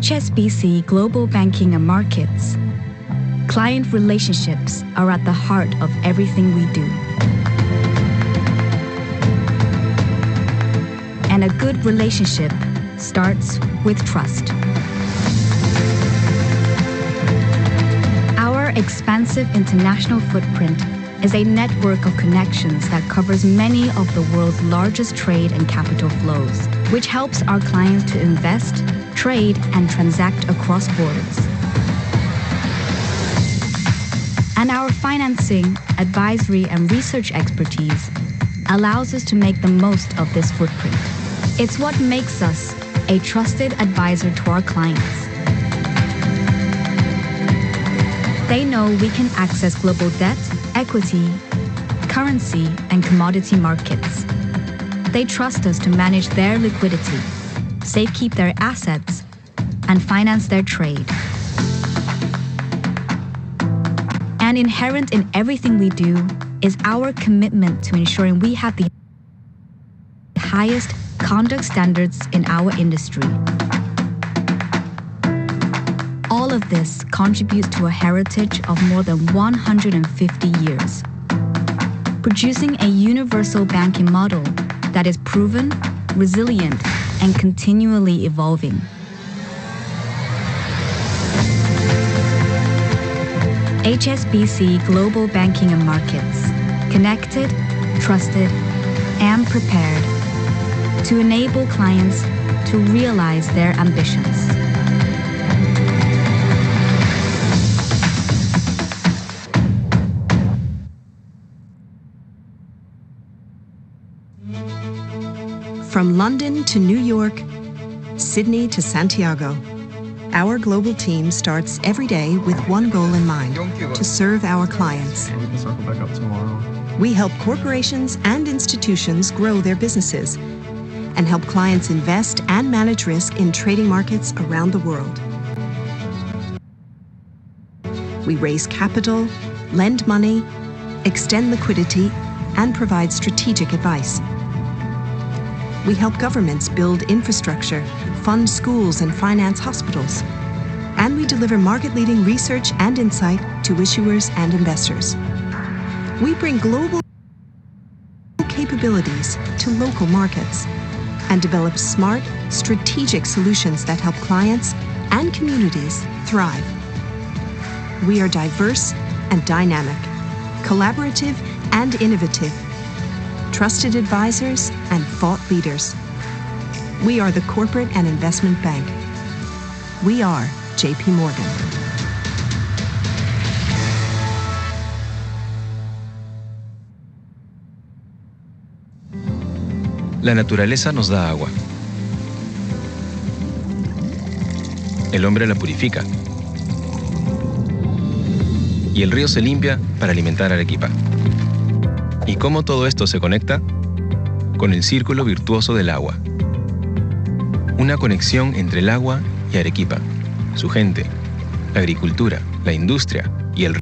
HSBC Global Banking and Markets. Client relationships are at the heart of everything we do. And a good relationship starts with trust. Our expansive international footprint is a network of connections that covers many of the world's largest trade and capital flows, which helps our clients to invest, trade, and transact across borders. And our financing, advisory, and research expertise allows us to make the most of this footprint. It's what makes us a trusted advisor to our clients. They know we can access global debt, equity, currency, and commodity markets. They trust us to manage their liquidity, safekeep their assets, and finance their trade. And inherent in everything we do is our commitment to ensuring we have the highest conduct standards in our industry. All of this contributes to a heritage of more than 150 years, producing a universal banking model that is proven, resilient, and continually evolving. HSBC Global Banking and Markets, connected, trusted, and prepared to enable clients to realize their ambitions. From London to New York, Sydney to Santiago, our global team starts every day with one goal in mind: to serve our clients. We can circle back up tomorrow. We help corporations and institutions grow their businesses and help clients invest and manage risk in trading markets around the world. We raise capital, lend money, extend liquidity, and provide strategic advice. We help governments build infrastructure, fund schools, and finance hospitals. And we deliver market-leading research and insight to issuers and investors. We bring global capabilities to local markets and develop smart, strategic solutions that help clients and communities thrive. We are diverse and dynamic, collaborative and innovative, trusted advisors and thought leaders. We are the corporate and investment bank. We are JP Morgan. La naturaleza nos da agua. El hombre la purifica. Y el río se limpia para alimentar a Arequipa. ¿Y cómo todo esto se conecta? Con el círculo virtuoso del agua. Una conexión entre el agua y Arequipa, su gente, la agricultura, la industria y el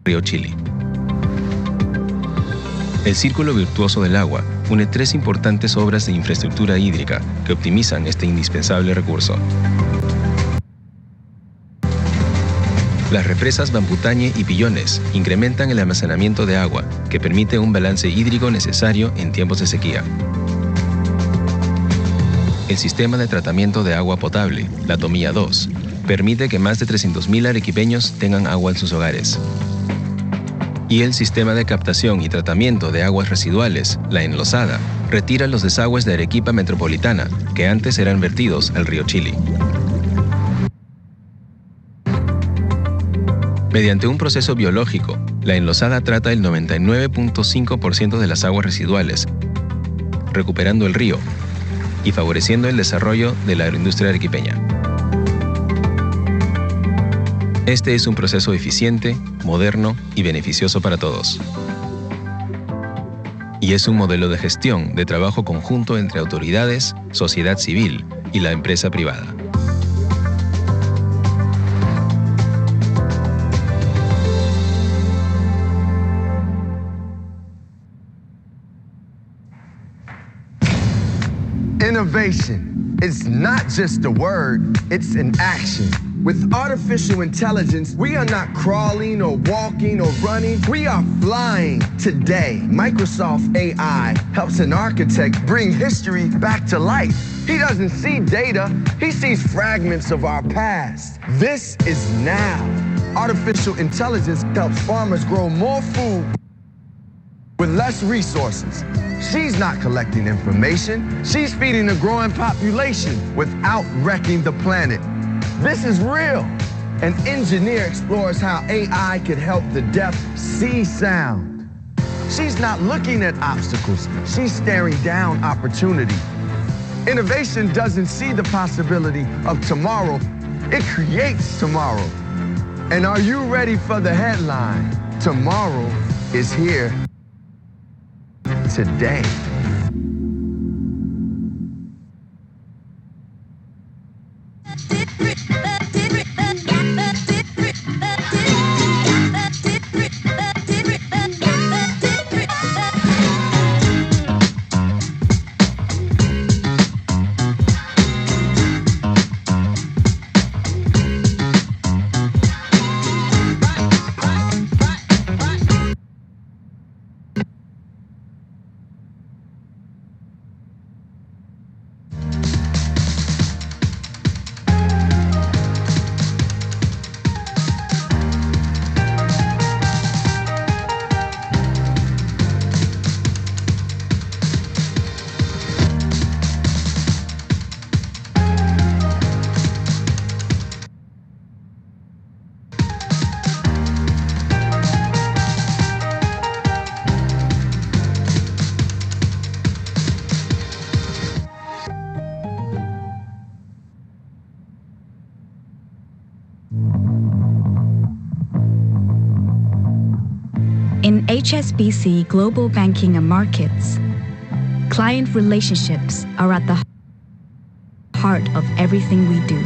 río Chili. El círculo virtuoso del agua une tres importantes obras de infraestructura hídrica que optimizan este indispensable recurso. Las represas Bamputañe y Pillones incrementan el almacenamiento de agua, que permite un balance hídrico necesario en tiempos de sequía. El sistema de tratamiento de agua potable, la Tomilla 2, permite que más de 300.000 arequipeños tengan agua en sus hogares. Y el sistema de captación y tratamiento de aguas residuales, la Enlosada, retira los desagües de Arequipa metropolitana, que antes eran vertidos al río Chili. Mediante un proceso biológico, la Enlosada trata el 99.5% de las aguas residuales, recuperando el río y favoreciendo el desarrollo de la agroindustria arequipeña. Este es un proceso eficiente, moderno y beneficioso para todos. Y es un modelo de gestión de trabajo conjunto entre autoridades, sociedad civil y la empresa privada. Innovation, It's not just a word, it's an action. With artificial intelligence, we are not crawling or walking or running. We are flying today. Microsoft AI helps an architect bring history back to life. He doesn't see data, he sees fragments of our past. This is now. Artificial intelligence helps farmers grow more food with less resources. She's not collecting information, she's feeding a growing population without wrecking the planet. This is real. An engineer explores how AI could help the deaf see sound. She's not looking at obstacles, she's staring down opportunity. Innovation doesn't see the possibility of tomorrow, it creates tomorrow. And are you ready for the headline? Tomorrow is here today. In HSBC Global Banking and Markets, client relationships are at the heart of everything we do.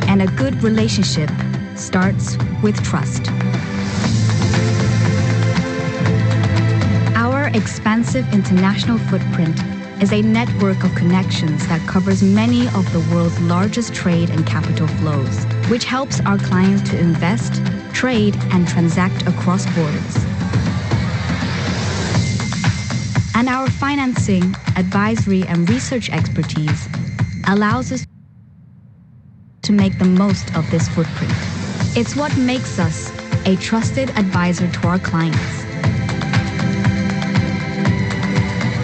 And a good relationship starts with trust. Our expansive international footprint is a network of connections that covers many of the world's largest trade and capital flows, which helps our clients to invest, trade, and transact across borders. And our financing, advisory, and research expertise allows us to make the most of this footprint. It's what makes us a trusted advisor to our clients.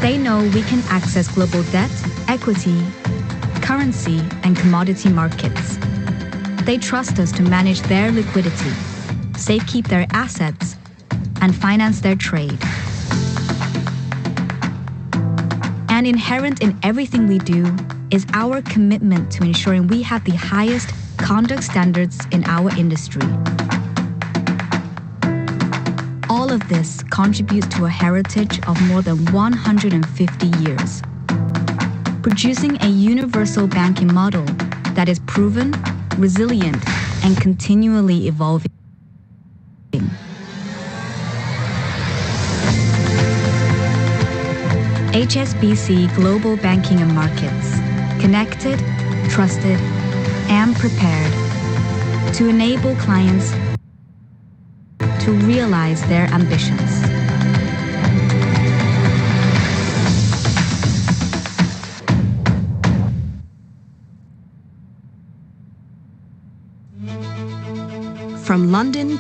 They know we can access global debt, equity, currency, and commodity markets. They trust us to manage their liquidity, safekeep their assets, and finance their trade. And inherent in everything we do is our commitment to ensuring we have the highest conduct standards in our industry. All of this contributes to a heritage of more than 150 years, producing a universal banking model that is proven, resilient, and continually evolving. HSBC Global Banking and Markets, connected, trusted, and prepared to enable clients to realize their ambitions. From London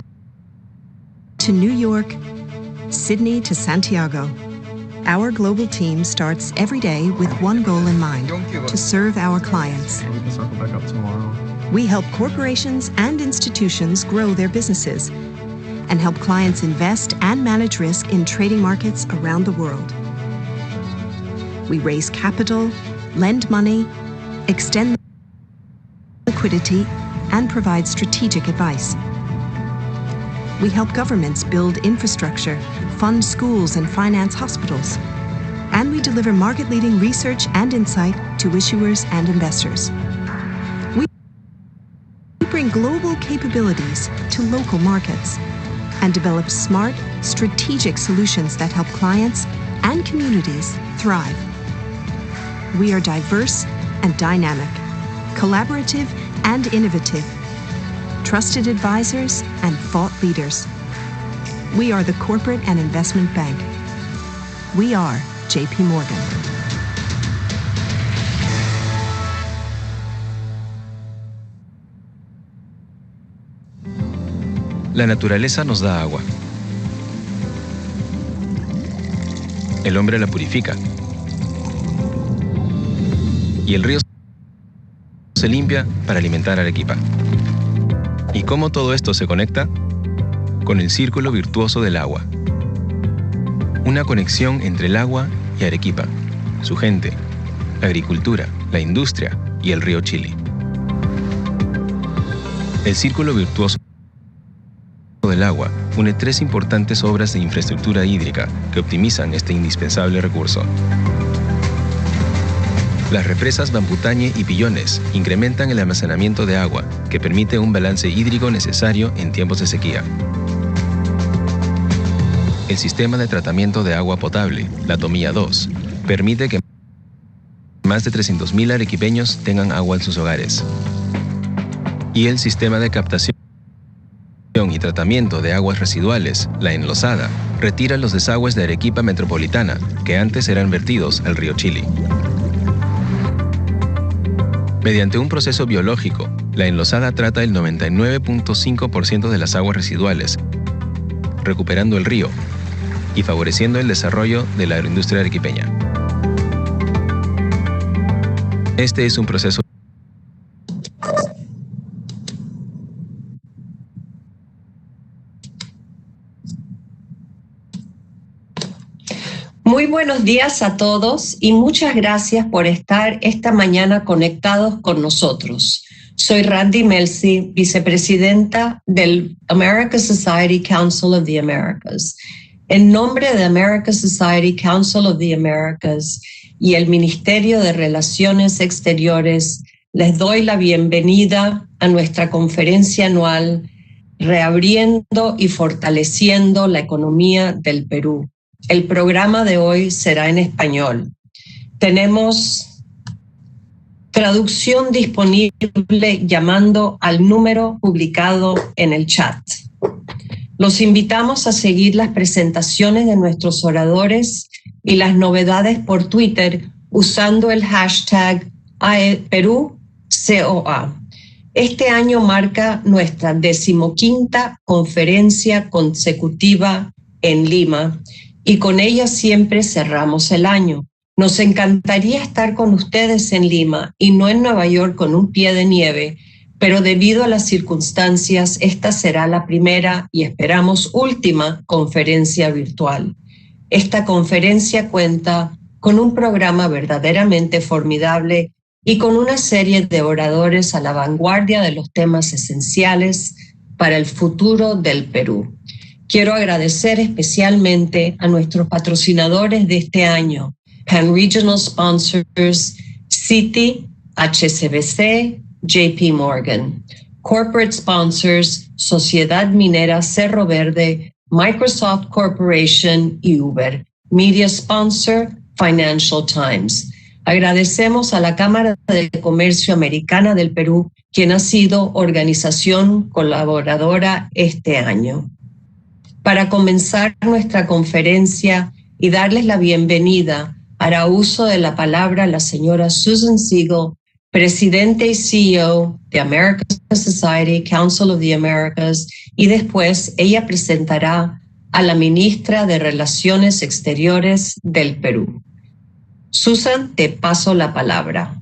to New York, Sydney to Santiago, our global team starts every day with one goal in mind: to serve our clients. We can circle back up tomorrow. We help corporations and institutions grow their businesses and help clients invest and manage risk in trading markets around the world. We raise capital, lend money, extend liquidity, and provide strategic advice. We help governments build infrastructure, fund schools, and finance hospitals. And we deliver market-leading research and insight to issuers and investors. We bring global capabilities to local markets and develop smart, strategic solutions that help clients and communities thrive. We are diverse and dynamic, collaborative and innovative, trusted advisors and thought leaders. We are the corporate and investment bank. We are JP Morgan. La naturaleza nos da agua. El hombre la purifica. Y el río se limpia para alimentar a Arequipa. ¿Y cómo todo esto se conecta? Con el círculo virtuoso del agua. Una conexión entre el agua y Arequipa, su gente, la agricultura, la industria y el río Chili. El círculo virtuoso del agua une tres importantes obras de infraestructura hídrica que optimizan este indispensable recurso. Las represas Bamputañe y Pillones incrementan el almacenamiento de agua, que permite un balance hídrico necesario en tiempos de sequía. El sistema de tratamiento de agua potable, la Tomilla 2, permite que más de 300.000 arequipeños tengan agua en sus hogares. Y el sistema de captación y tratamiento de aguas residuales, la Enlosada, retira los desagües de Arequipa metropolitana, que antes eran vertidos al río Chili. Mediante un proceso biológico, la Enlosada trata el 99.5% de las aguas residuales, recuperando el río y favoreciendo el desarrollo de la agroindustria arequipeña. Este es un proceso Muy buenos días a todos y muchas gracias por estar esta mañana conectados con nosotros. Soy Randy Melzi, vicepresidenta del America Society Council of the Americas. En nombre de America Society Council of the Americas y el Ministerio de Relaciones Exteriores, les doy la bienvenida a nuestra conferencia anual Reabriendo y Fortaleciendo la Economía del Perú. El programa de hoy será en español. Tenemos traducción disponible llamando al número publicado en el chat. Los invitamos a seguir las presentaciones de nuestros oradores y las novedades por Twitter usando el hashtag #PerúCOA. Este año marca nuestra 15ª conferencia consecutiva en Lima y con ella siempre cerramos el año. Nos encantaría estar con ustedes en Lima y no en Nueva York con un pie de nieve, pero debido a las circunstancias, esta será la primera y esperamos última conferencia virtual. Esta conferencia cuenta con un programa verdaderamente formidable y con una serie de oradores a la vanguardia de los temas esenciales para el futuro del Perú. Quiero agradecer especialmente a nuestros patrocinadores de este año, Pan Regional Sponsors, Citi, HSBC, JP Morgan. Corporate Sponsors, Sociedad Minera Cerro Verde, Microsoft Corporation y Uber. Media Sponsor, Financial Times. Agradecemos a la Cámara de Comercio Americana del Perú, quien ha sido organización colaboradora este año. Para comenzar nuestra conferencia y darles la bienvenida, hará uso de la palabra la señora Susan Siegel, presidente y CEO de American Society Council of the Americas, y después ella presentará a la ministra de Relaciones Exteriores del Perú. Susan, te paso la palabra.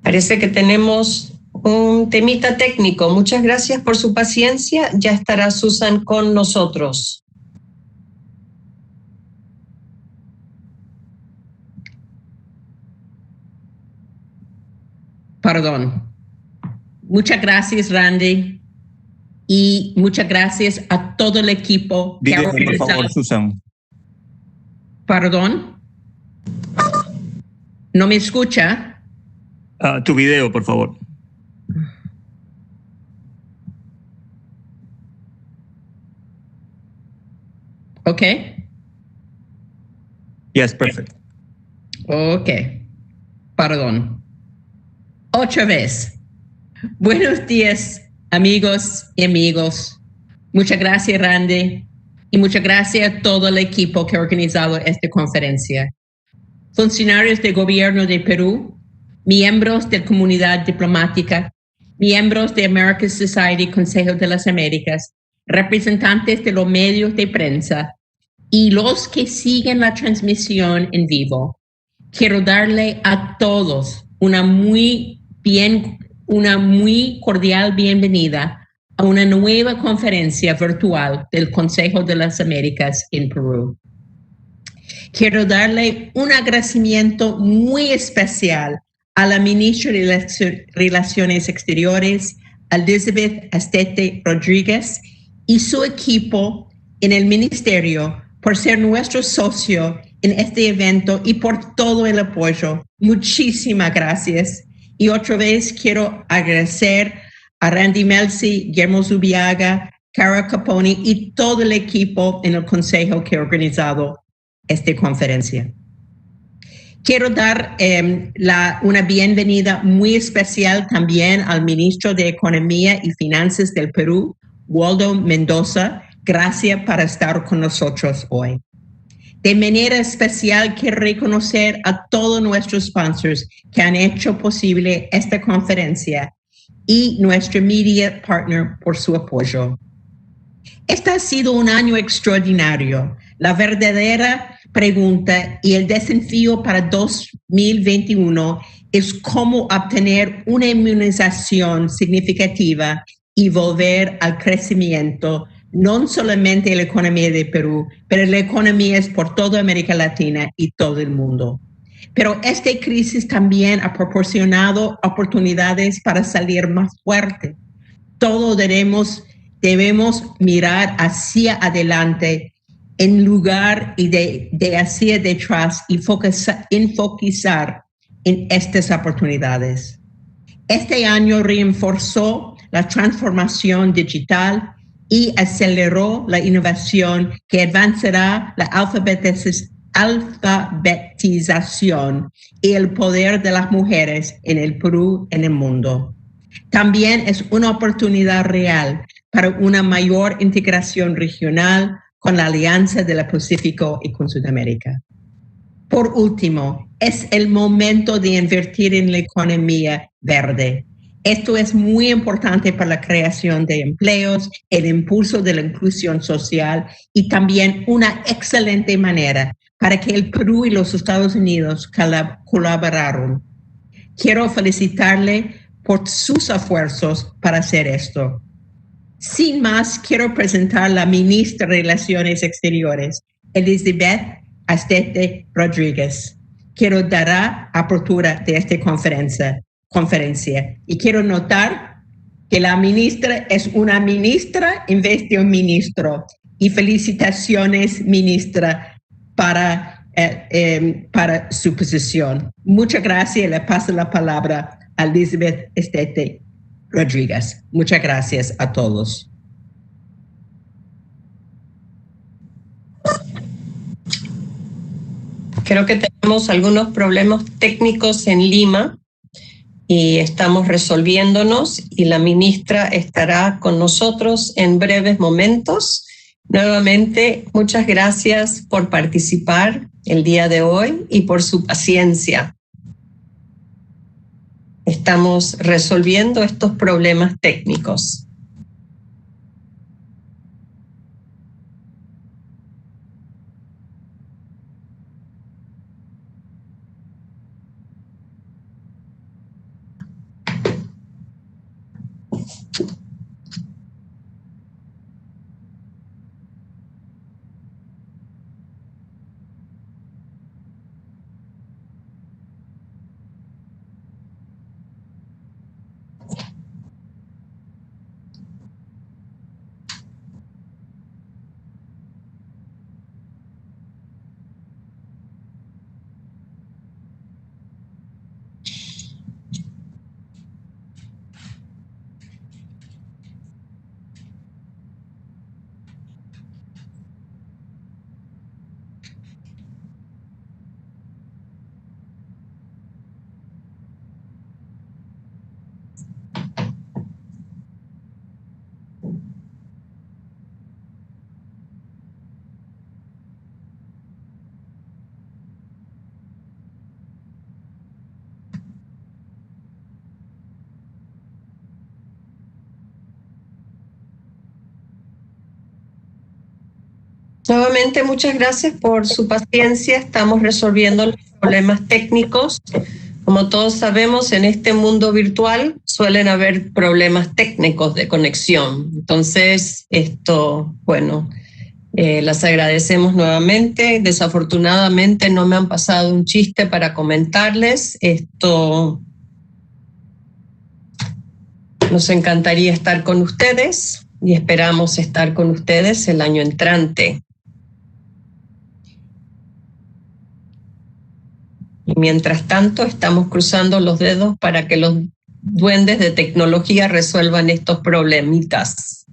Parece que tenemos un temita técnico. Muchas gracias por su paciencia. Ya estará Susan con nosotros. Perdón. Muchas gracias, Randy. Y muchas gracias a todo el equipo que ha Video, por organizado. favor, Susan. Perdón. ¿No me escucha? Tu video, por favor. Ok. Yes, perfect. Ok. Perdón. Otra vez. Buenos días, amigos y amigos. Muchas gracias, Randy. Y muchas gracias a todo el equipo que ha organizado esta conferencia. Funcionarios del gobierno de Perú, miembros de la comunidad diplomática, miembros de American Society Consejo de las Américas, representantes de los medios de prensa y los que siguen la transmisión en vivo. Quiero darle a todos una muy cordial bienvenida a una nueva conferencia virtual del Consejo de las Américas en Perú. Quiero darle un agradecimiento muy especial a la ministra de Relaciones Exteriores, Elizabeth Astete Rodríguez, y su equipo en el ministerio por ser nuestro socio en este evento y por todo el apoyo. Muchísimas gracias. Y otra vez quiero agradecer a Randy Melzi, Guillermo Zubiaga, Cara Caponi y todo el equipo en el Consejo que ha organizado esta conferencia. Quiero dar una bienvenida muy especial también al ministro de Economía y Finanzas del Perú, Waldo Mendoza. Gracias por estar con nosotros hoy. De manera especial quiero reconocer a todos nuestros sponsors que han hecho posible esta conferencia y nuestro media partner por su apoyo. Este ha sido un año extraordinario. La verdadera pregunta y el desafío para 2021 es cómo obtener una inmunización significativa y volver al crecimiento, no solamente en la economía de Perú, pero la economía es por toda América Latina y todo el mundo. Pero esta crisis también ha proporcionado oportunidades para salir más fuerte. Todos debemos mirar hacia adelante en lugar de hacia detrás y enfocar en estas oportunidades. Este año reforzó la transformación digital y aceleró la innovación que avanzará la alfabetización y el poder de las mujeres en el Perú y en el mundo. También es una oportunidad real para una mayor integración regional con la Alianza del Pacífico y con Sudamérica. Por último, es el momento de invertir en la economía verde. Esto es muy importante para la creación de empleos, el impulso de la inclusión social y también una excelente manera para que el Perú y los Estados Unidos colaboraron. Quiero felicitarle por sus esfuerzos para hacer esto. Sin más, quiero presentar a la ministra de Relaciones Exteriores, Elizabeth Astete Rodríguez. Quiero dar apertura de esta conferencia y quiero notar que la ministra es una ministra en vez de un ministro. Y felicitaciones, ministra, para su posición. Muchas gracias. Le paso la palabra a Elizabeth Astete Rodríguez. Muchas gracias a todos. Creo que tenemos algunos problemas técnicos en Lima y estamos resolviéndonos y la ministra estará con nosotros en breves momentos. Nuevamente, muchas gracias por participar el día de hoy y por su paciencia. Estamos resolviendo estos problemas técnicos. Nuevamente, muchas gracias por su paciencia. Estamos resolviendo los problemas técnicos. Como todos sabemos, en este mundo virtual suelen haber problemas técnicos de conexión. Entonces, las agradecemos nuevamente. Desafortunadamente no me han pasado un chiste para comentarles. Nos encantaría estar con ustedes y esperamos estar con ustedes el año entrante. Y mientras tanto, estamos cruzando los dedos para que los duendes de tecnología resuelvan estos problemitas.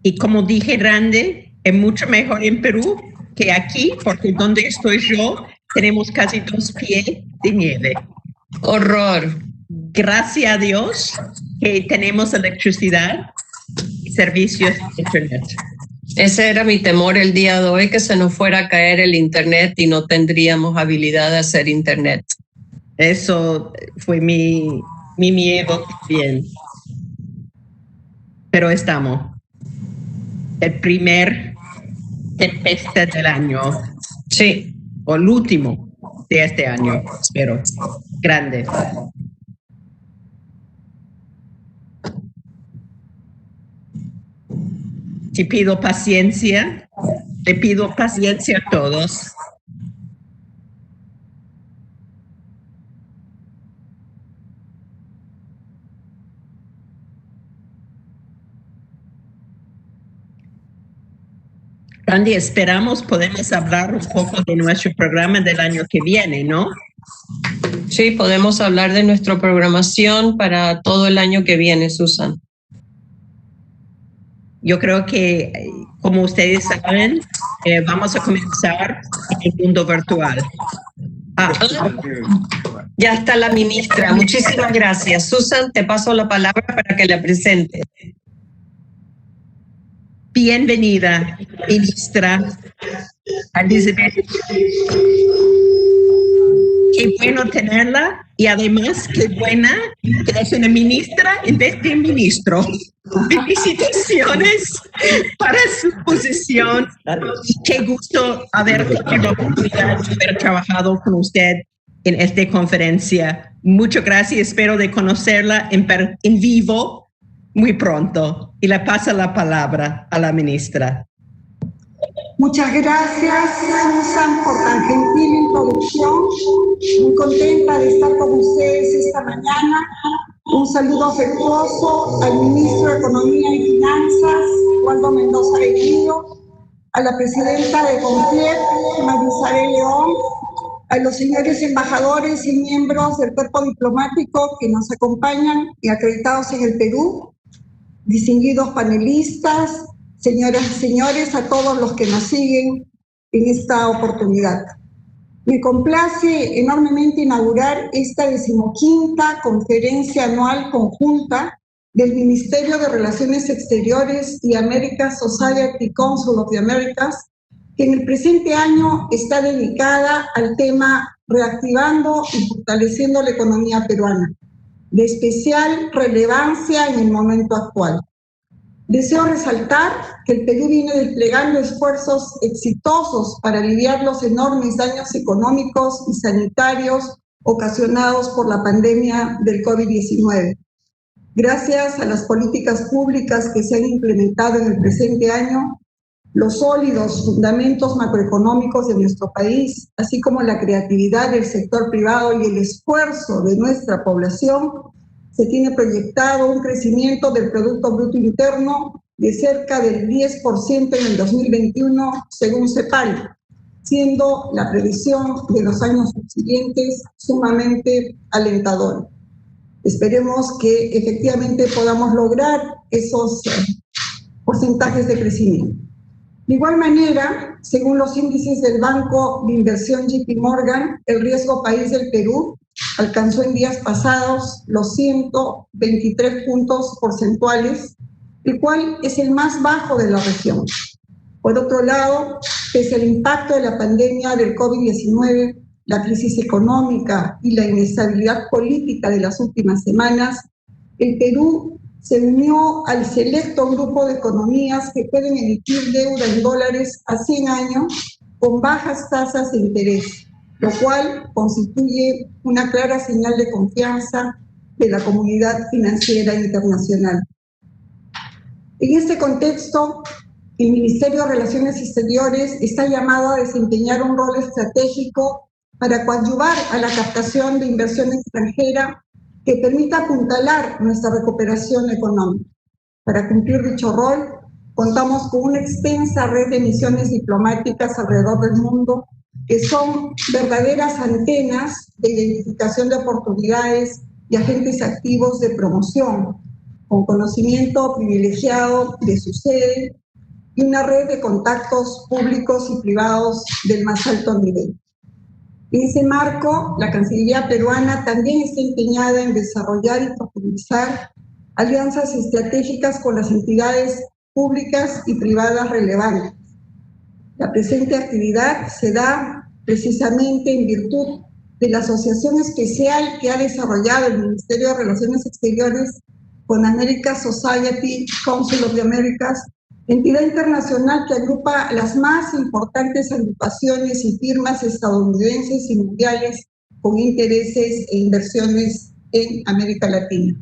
Y como dije, Randy, es mucho mejor en Perú que aquí, porque donde estoy yo tenemos casi 2 pies de nieve. Horror. Gracias a Dios que tenemos electricidad y servicios de internet. Ese era mi temor el día de hoy, que se nos fuera a caer el internet y no tendríamos habilidad de hacer internet. Eso fue mi miedo también. Pero estamos. El primer tempestad del año. Sí. O el último de este año, espero. Grande. Te pido paciencia. Le pido paciencia a todos. Randy, podemos hablar un poco de nuestro programa del año que viene, ¿no? Sí, podemos hablar de nuestra programación para todo el año que viene, Susan. Yo creo que, como ustedes saben, vamos a comenzar en el mundo virtual. Ya está la ministra. Muchísimas gracias. Susan, te paso la palabra para que la presente. Bienvenida, ministra Elizabeth. Qué bueno tenerla y además qué buena que es una ministra en vez de un ministro. Felicitaciones para su posición. Qué gusto haber tenido la oportunidad de haber trabajado con usted en esta conferencia. Muchas gracias. Espero de conocerla en vivo muy pronto. Y le paso la palabra a la ministra. Muchas gracias, Susan, por tan gentil introducción. Muy contenta de estar con ustedes esta mañana. Un saludo afectuoso al ministro de Economía y Finanzas, Waldo Mendoza Bellido, a la presidenta de CONFIEP, María Isabel León, a los señores embajadores y miembros del cuerpo diplomático que nos acompañan y acreditados en el Perú, distinguidos panelistas, señoras y señores, a todos los que nos siguen en esta oportunidad. Me complace enormemente inaugurar esta 15ª conferencia anual conjunta del Ministerio de Relaciones Exteriores y American Society Council of the Americas, que en el presente año está dedicada al tema reactivando y fortaleciendo la economía peruana, de especial relevancia en el momento actual. Deseo resaltar que el Perú viene desplegando esfuerzos exitosos para aliviar los enormes daños económicos y sanitarios ocasionados por la pandemia del COVID-19. Gracias a las políticas públicas que se han implementado en el presente año, los sólidos fundamentos macroeconómicos de nuestro país, así como la creatividad del sector privado y el esfuerzo de nuestra población, se tiene proyectado un crecimiento del Producto Bruto Interno de cerca del 10% en el 2021, según CEPAL, siendo la previsión de los años subsiguientes sumamente alentadora. Esperemos que efectivamente podamos lograr esos porcentajes de crecimiento. De igual manera, según los índices del Banco de Inversión JP Morgan, el riesgo país del Perú alcanzó en días pasados los 123 puntos porcentuales, el cual es el más bajo de la región. Por otro lado, pese al impacto de la pandemia del COVID-19, la crisis económica y la inestabilidad política de las últimas semanas, el Perú se unió al selecto grupo de economías que pueden emitir deuda en dólares a 100 años con bajas tasas de interés, lo cual constituye una clara señal de confianza de la comunidad financiera internacional. En este contexto, el Ministerio de Relaciones Exteriores está llamado a desempeñar un rol estratégico para coadyuvar a la captación de inversión extranjera que permita apuntalar nuestra recuperación económica. Para cumplir dicho rol, contamos con una extensa red de misiones diplomáticas alrededor del mundo que son verdaderas antenas de identificación de oportunidades y agentes activos de promoción, con conocimiento privilegiado de su sede y una red de contactos públicos y privados del más alto nivel. En ese marco, la Cancillería peruana también está empeñada en desarrollar y profundizar alianzas estratégicas con las entidades públicas y privadas relevantes. La presente actividad se da precisamente en virtud de la asociación especial que ha desarrollado el Ministerio de Relaciones Exteriores con American Society Council of the Americas, entidad internacional que agrupa las más importantes agrupaciones y firmas estadounidenses y mundiales con intereses e inversiones en América Latina.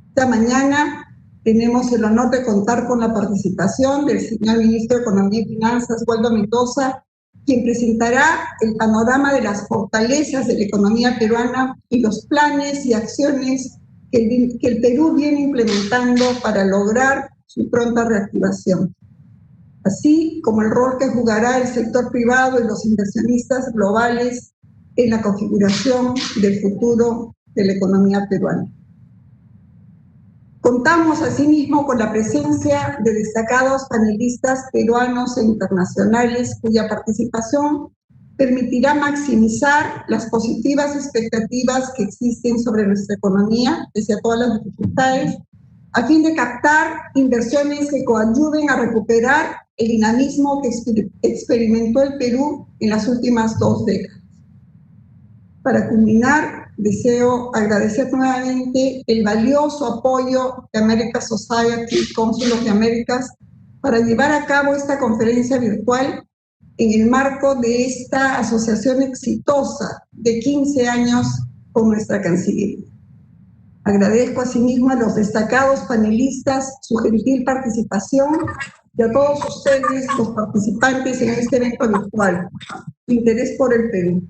Esta mañana tenemos el honor de contar con la participación del señor Ministro de Economía y Finanzas, Waldo Mendoza, quien presentará el panorama de las fortalezas de la economía peruana y los planes y acciones que el Perú viene implementando para lograr su pronta reactivación, así como el rol que jugará el sector privado y los inversionistas globales en la configuración del futuro de la economía peruana. Contamos asimismo con la presencia de destacados panelistas peruanos e internacionales cuya participación permitirá maximizar las positivas expectativas que existen sobre nuestra economía, pese a todas las dificultades, a fin de captar inversiones que coadyuven a recuperar el dinamismo que experimentó el Perú en las últimas 2 décadas. Para culminar, deseo agradecer nuevamente el valioso apoyo de American Society Council of the Americas para llevar a cabo esta conferencia virtual en el marco de esta asociación exitosa de 15 años con nuestra Cancillería. Agradezco asimismo a los destacados panelistas su gentil participación y a todos ustedes, los participantes en este evento virtual, su interés por el Perú.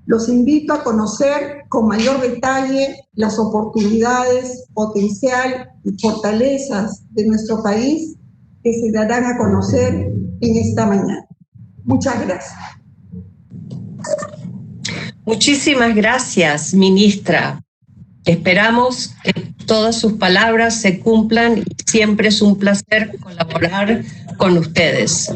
Los invito a conocer con mayor detalle las oportunidades, potencial y fortalezas de nuestro país que se darán a conocer en esta mañana. Muchas gracias. Muchísimas gracias, ministra. Esperamos que todas sus palabras se cumplan y siempre es un placer colaborar con ustedes.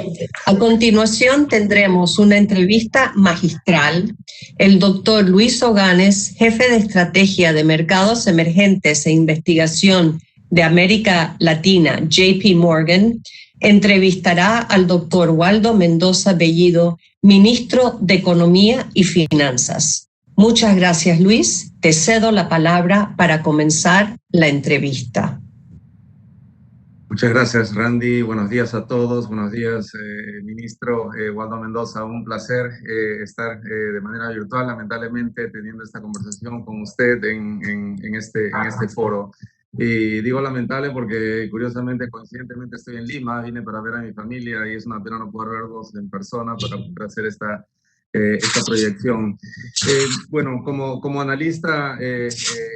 A continuación tendremos una entrevista magistral. El doctor Luis Oganes, jefe de Estrategia de Mercados Emergentes e Investigación de América Latina, JP Morgan, entrevistará al doctor Waldo Mendoza Bellido, ministro de Economía y Finanzas. Muchas gracias, Luis. Te cedo la palabra para comenzar la entrevista. Muchas gracias, Randy. Buenos días a todos. Buenos días, ministro Waldo Mendoza. Un placer estar de manera virtual, lamentablemente, teniendo esta conversación con usted en este foro. Y digo lamentable porque, curiosamente, coincidentemente, estoy en Lima. Vine para ver a mi familia y es una pena no poder verlos en persona para poder hacer esta proyección. Bueno, como analista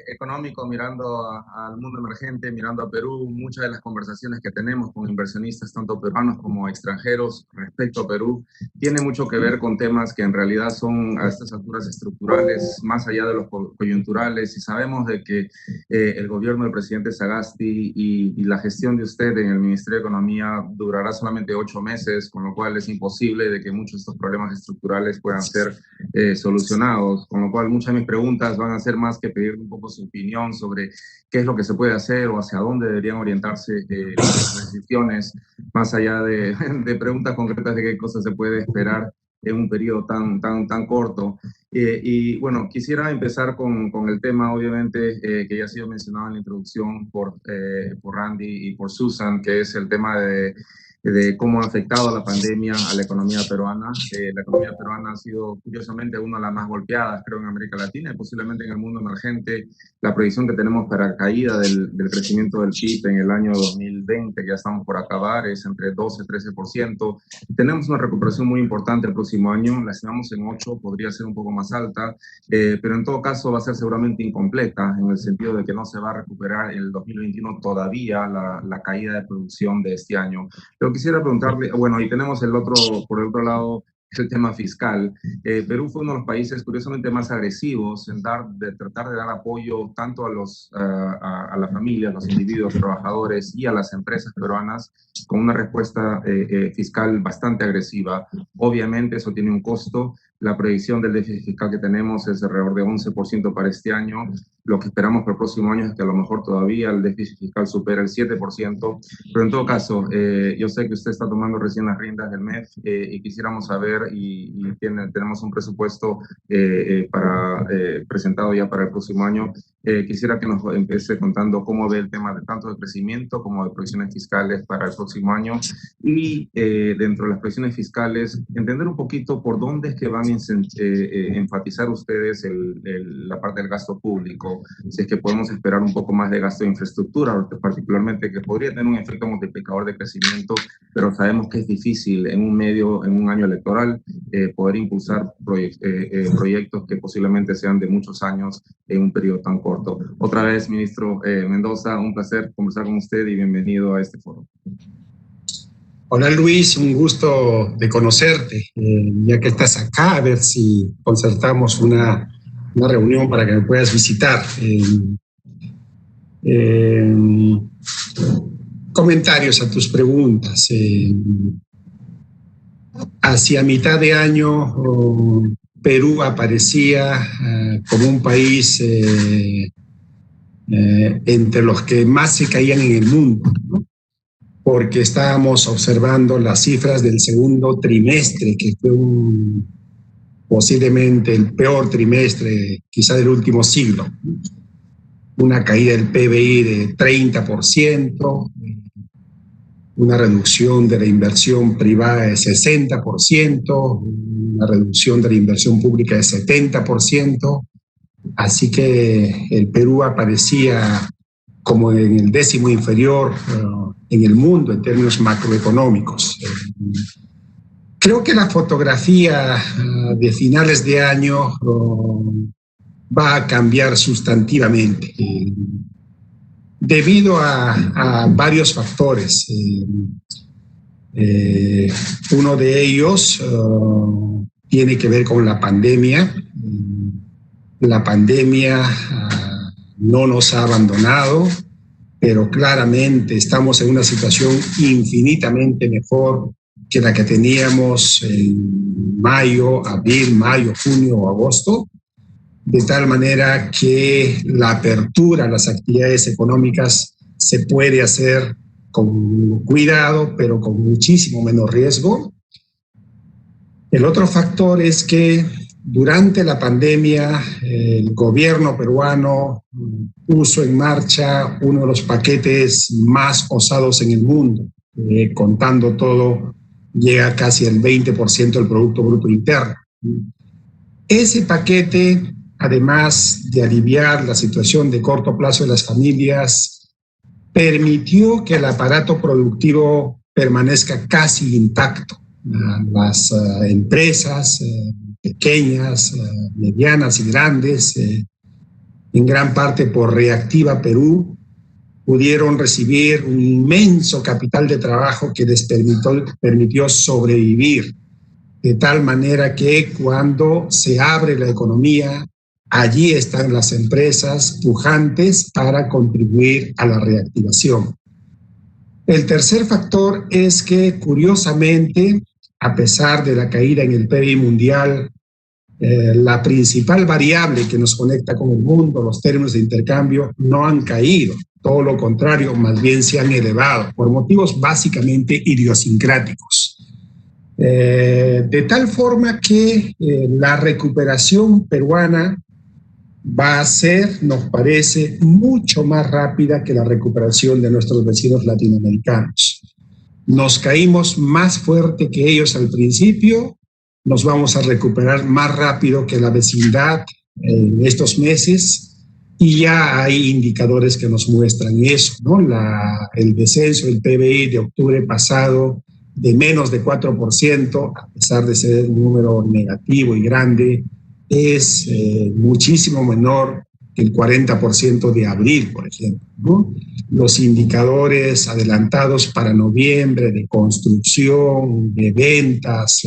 económico mirando al mundo emergente, mirando a Perú, muchas de las conversaciones que tenemos con inversionistas, tanto peruanos como extranjeros, respecto a Perú, tiene mucho que ver con temas que en realidad son a estas alturas estructurales, más allá de los coyunturales, y sabemos de que el gobierno del presidente Sagasti y la gestión de usted en el Ministerio de Economía durará solamente 8 meses, con lo cual es imposible de que muchos de estos problemas estructurales puedan ser solucionados, con lo cual muchas de mis preguntas van a ser más que pedir un poco su opinión sobre qué es lo que se puede hacer o hacia dónde deberían orientarse las decisiones, más allá de preguntas concretas de qué cosas se puede esperar en un periodo tan corto. Y bueno, quisiera empezar con el tema, obviamente, que ya ha sido mencionado en la introducción por Randy y por Susan, que es el tema de cómo ha afectado la pandemia a la economía peruana. La economía peruana ha sido, curiosamente, una de las más golpeadas, creo, en América Latina y posiblemente en el mundo emergente. La proyección que tenemos para caída del crecimiento del PIB en el año 2020, que ya estamos por acabar, es entre 12 y 13%. Tenemos una recuperación muy importante el próximo año, la estimamos en 8, podría ser un poco más alta, pero en todo caso va a ser seguramente incompleta, en el sentido de que no se va a recuperar en el 2021 todavía la caída de producción de este año. Pero quisiera preguntarle, bueno, y tenemos por el otro lado, el tema fiscal. Perú fue uno de los países curiosamente más agresivos en tratar de dar apoyo tanto a la familia, a los individuos trabajadores y a las empresas peruanas, con una respuesta fiscal bastante agresiva. Obviamente eso tiene un costo. La proyección del déficit fiscal que tenemos es alrededor de 11% para este año. Lo que esperamos para el próximo año es que a lo mejor todavía el déficit fiscal supere el 7%. Pero en todo caso, yo sé que usted está tomando recién las riendas del MEF y quisiéramos saber, y tenemos un presupuesto presentado ya para el próximo año. Quisiera que nos empiece contando cómo ve el tema de tanto de crecimiento como de proyecciones fiscales para el próximo año. Y dentro de las proyecciones fiscales, entender un poquito por dónde es que van a enfatizar ustedes la parte del gasto público, si es que podemos esperar un poco más de gasto de infraestructura, particularmente, que podría tener un efecto multiplicador de crecimiento, pero sabemos que es difícil en un año electoral poder impulsar proyectos que posiblemente sean de muchos años en un periodo tan corto. Otra vez, ministro Mendoza, un placer conversar con usted y bienvenido a este foro. Hola Luis, un gusto de conocerte, ya que estás acá, a ver si concertamos una reunión para que me puedas visitar. Comentarios a tus preguntas. Hacia mitad de año, Perú aparecía como un país entre los que más se caían en el mundo, ¿no? Porque estábamos observando las cifras del segundo trimestre, que fue posiblemente el peor trimestre quizá del último siglo. Una caída del PBI de 30%, una reducción de la inversión privada de 60%, una reducción de la inversión pública de 70%. Así que el Perú aparecía como en el décimo inferior en el mundo en términos macroeconómicos. Creo que la fotografía de finales de año va a cambiar sustantivamente debido a varios factores. Uno de ellos tiene que ver con la pandemia. La pandemia no nos ha abandonado, pero claramente estamos en una situación infinitamente mejor que la que teníamos en abril, mayo, junio o agosto, de tal manera que la apertura a las actividades económicas se puede hacer con cuidado, pero con muchísimo menos riesgo. El otro factor es que durante la pandemia, el gobierno peruano puso en marcha uno de los paquetes más osados en el mundo. Contando todo, llega casi al 20% del Producto Bruto Interno. Ese paquete, además de aliviar la situación de corto plazo de las familias, permitió que el aparato productivo permanezca casi intacto. Las empresas pequeñas, medianas y grandes, en gran parte por Reactiva Perú, pudieron recibir un inmenso capital de trabajo que les permitió sobrevivir, de tal manera que cuando se abre la economía, allí están las empresas pujantes para contribuir a la reactivación. El tercer factor es que, curiosamente, a pesar de la caída en el PBI mundial, la principal variable que nos conecta con el mundo, los términos de intercambio, no han caído. Todo lo contrario, más bien se han elevado por motivos básicamente idiosincráticos. De tal forma que la recuperación peruana va a ser, nos parece, mucho más rápida que la recuperación de nuestros vecinos latinoamericanos. Nos caímos más fuerte que ellos al principio, nos vamos a recuperar más rápido que la vecindad en estos meses y ya hay indicadores que nos muestran eso, ¿no? El descenso del PBI de octubre pasado de menos de 4%, a pesar de ser un número negativo y grande, es muchísimo menor que el 40% de abril, por ejemplo, ¿no? Los indicadores adelantados para noviembre de construcción, de ventas,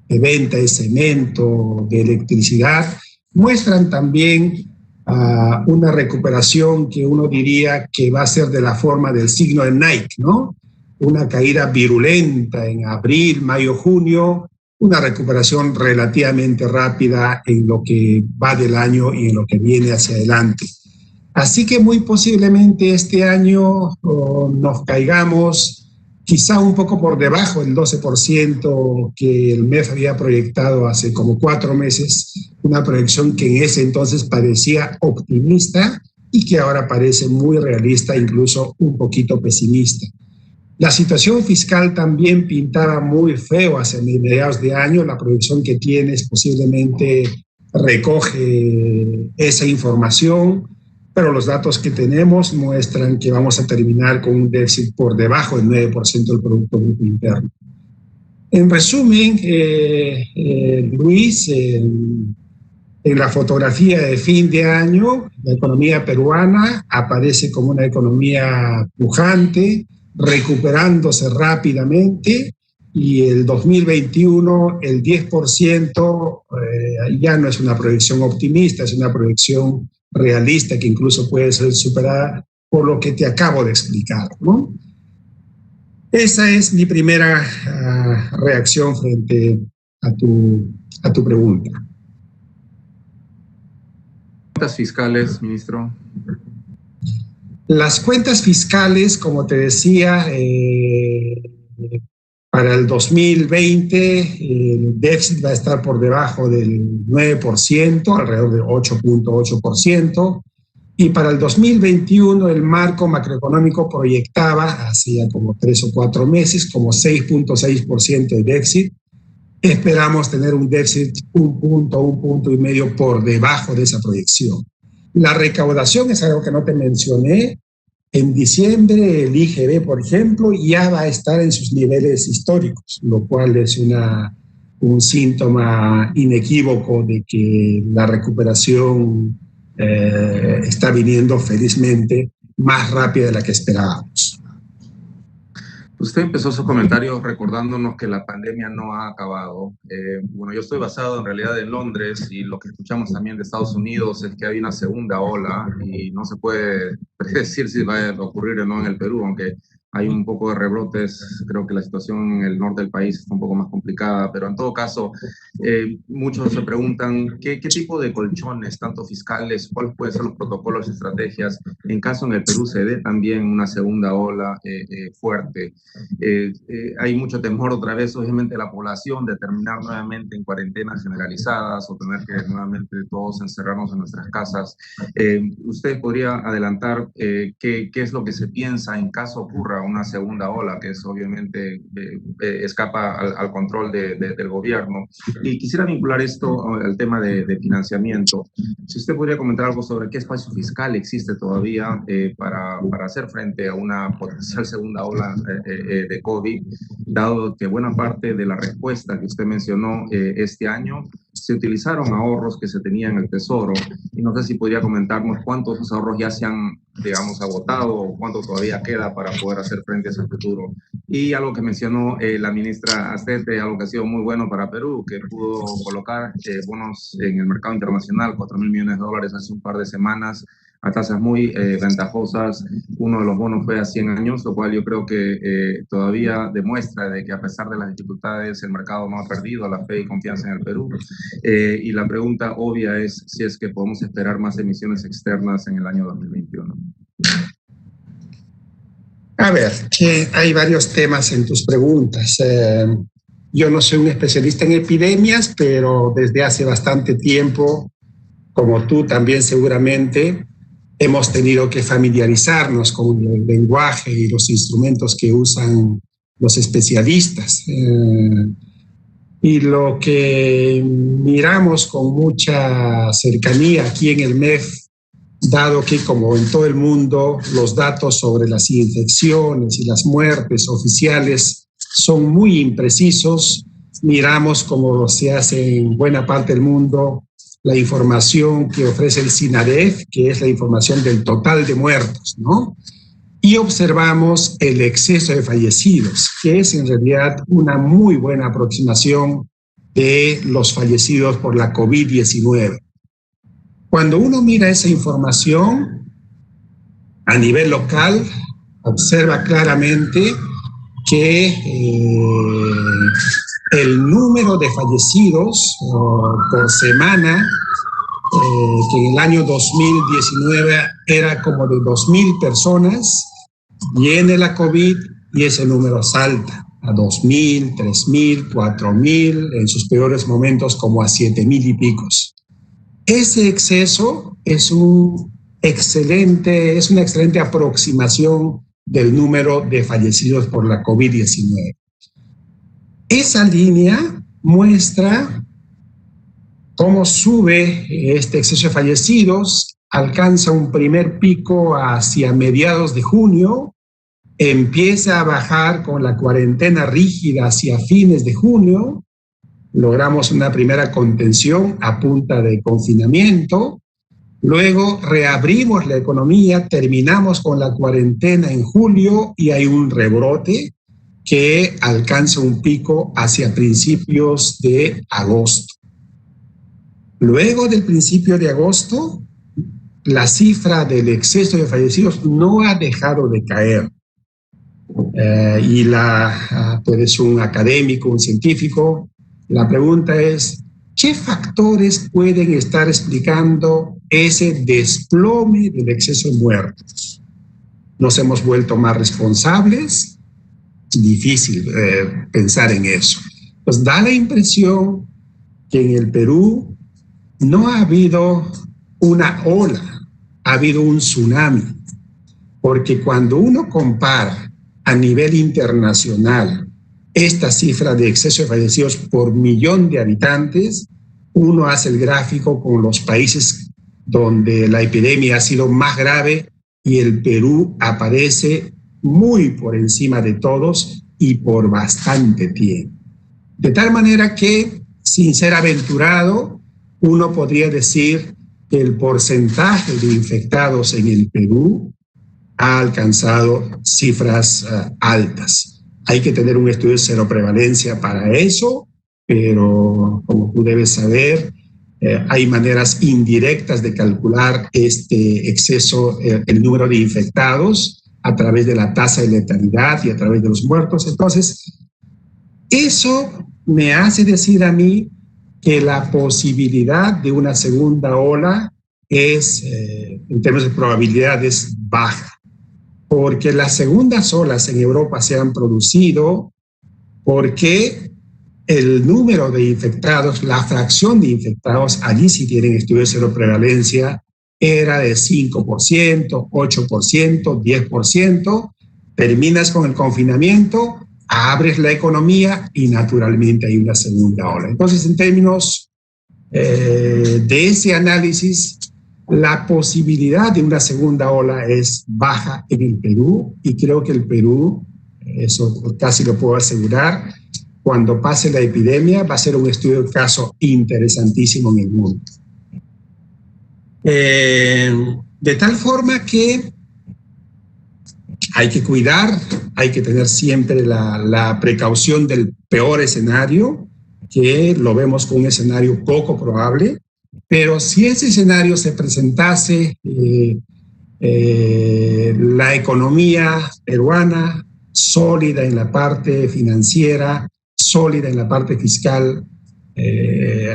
de venta de cemento, de electricidad, muestran también una recuperación que uno diría que va a ser de la forma del signo de Nike, ¿no? Una caída virulenta en abril, mayo, junio, una recuperación relativamente rápida en lo que va del año y en lo que viene hacia adelante. Así que muy posiblemente este año nos caigamos quizá un poco por debajo del 12% que el MEF había proyectado hace como 4 meses, una proyección que en ese entonces parecía optimista y que ahora parece muy realista, incluso un poquito pesimista. La situación fiscal también pintaba muy feo hacia mediados de año. La proyección que tienes posiblemente recoge esa información, pero los datos que tenemos muestran que vamos a terminar con un déficit por debajo del 9% del Producto Bruto Interno. En resumen, Luis, en la fotografía de fin de año, la economía peruana aparece como una economía pujante, recuperándose rápidamente, y el 2021, el 10%, ya no es una proyección optimista, es una proyección realista que incluso puede ser superada por lo que te acabo de explicar, ¿no? Esa es mi primera reacción frente a tu pregunta. ¿Cuentas fiscales, ministro? Las cuentas fiscales, como te decía, para el 2020 el déficit va a estar por debajo del 9%, alrededor del 8.8%, y para el 2021 el marco macroeconómico proyectaba, hacía como 3 o 4 meses, como 6.6% de déficit. Esperamos tener un déficit un punto y medio por debajo de esa proyección. La recaudación es algo que no te mencioné. En diciembre el IGB, por ejemplo, ya va a estar en sus niveles históricos, lo cual es un síntoma inequívoco de que la recuperación está viniendo felizmente más rápida de la que esperábamos. Usted empezó su comentario recordándonos que la pandemia no ha acabado. Bueno, yo estoy basado en realidad en Londres y lo que escuchamos también de Estados Unidos es que hay una segunda ola y no se puede predecir si va a ocurrir o no en el Perú, aunque hay un poco de rebrotes. Creo que la situación en el norte del país está un poco más complicada, pero en todo caso, muchos se preguntan qué tipo de colchones, tanto fiscales, cuáles pueden ser los protocolos y estrategias en caso en el Perú se dé también una segunda ola fuerte. Hay mucho temor otra vez, obviamente, de la población de terminar nuevamente en cuarentenas generalizadas o tener que nuevamente todos encerrarnos en nuestras casas. ¿Usted podría adelantar qué es lo que se piensa en caso ocurra una segunda ola, que es obviamente escapa al control del gobierno? Y quisiera vincular esto al tema de financiamiento. Si usted podría comentar algo sobre qué espacio fiscal existe todavía para hacer frente a una potencial segunda ola de COVID, dado que buena parte de la respuesta que usted mencionó este año se utilizaron ahorros que se tenían en el Tesoro, y no sé si podría comentarnos cuántos de esos ahorros ya se han, digamos, agotado o cuánto todavía queda para poder hacer frente a ese futuro. Y algo que mencionó la ministra Astete, algo que ha sido muy bueno para Perú, que pudo colocar bonos en el mercado internacional, $4.000 millones hace un par de semanas, a tasas muy ventajosas. Uno de los bonos fue a 100 años, lo cual yo creo que todavía demuestra de que a pesar de las dificultades el mercado no ha perdido la fe y confianza en el Perú. Y la pregunta obvia es si es que podemos esperar más emisiones externas en el año 2021. A ver, hay varios temas en tus preguntas. yo no soy un especialista en epidemias, pero desde hace bastante tiempo, como tú también seguramente, hemos tenido que familiarizarnos con el lenguaje y los instrumentos que usan los especialistas. Y lo que miramos con mucha cercanía aquí en el MEF, dado que como en todo el mundo los datos sobre las infecciones y las muertes oficiales son muy imprecisos, miramos como se hace en buena parte del mundo la información que ofrece el SINADEF, que es la información del total de muertos, ¿no? Y observamos el exceso de fallecidos, que es en realidad una muy buena aproximación de los fallecidos por la COVID-19. Cuando uno mira esa información a nivel local, observa claramente que el número de fallecidos por semana, que en el año 2019 era como de 2.000 personas, viene la COVID y ese número salta a 2.000, 3.000, 4.000, en sus peores momentos como a 7.000 y picos. Ese exceso es una excelente aproximación del número de fallecidos por la COVID-19. Esa línea muestra cómo sube este exceso de fallecidos, alcanza un primer pico hacia mediados de junio, empieza a bajar con la cuarentena rígida hacia fines de junio, logramos una primera contención a punta de confinamiento, luego reabrimos la economía, terminamos con la cuarentena en julio y hay un rebrote que alcanza un pico hacia principios de agosto. Luego del principio de agosto, la cifra del exceso de fallecidos no ha dejado de caer. Tú eres un académico, un científico, la pregunta es, ¿qué factores pueden estar explicando ese desplome del exceso de muertos? ¿Nos hemos vuelto más responsables? Difícil pensar en eso. Pues da la impresión que en el Perú no ha habido una ola, ha habido un tsunami, porque cuando uno compara a nivel internacional esta cifra de exceso de fallecidos por millón de habitantes, uno hace el gráfico con los países donde la epidemia ha sido más grave y el Perú aparece muy por encima de todos y por bastante tiempo. De tal manera que, sin ser aventurado, uno podría decir que el porcentaje de infectados en el Perú ha alcanzado cifras altas. Hay que tener un estudio de seroprevalencia para eso, pero como tú debes saber, hay maneras indirectas de calcular este exceso, el número de infectados a través de la tasa de letalidad y a través de los muertos. Entonces, eso me hace decir a mí que la posibilidad de una segunda ola es, en términos de probabilidades, baja, porque las segundas olas en Europa se han producido porque el número de infectados, la fracción de infectados, allí sí tienen estudios de seroprevalencia, era de 5%, 8%, 10%, terminas con el confinamiento, abres la economía y naturalmente hay una segunda ola. Entonces, en términos de ese análisis, la posibilidad de una segunda ola es baja en el Perú y creo que el Perú, eso casi lo puedo asegurar, cuando pase la epidemia va a ser un estudio de caso interesantísimo en el mundo. De tal forma que hay que cuidar, hay que tener siempre la precaución del peor escenario, que lo vemos como un escenario poco probable, pero si ese escenario se presentase, la economía peruana sólida en la parte financiera, sólida en la parte fiscal,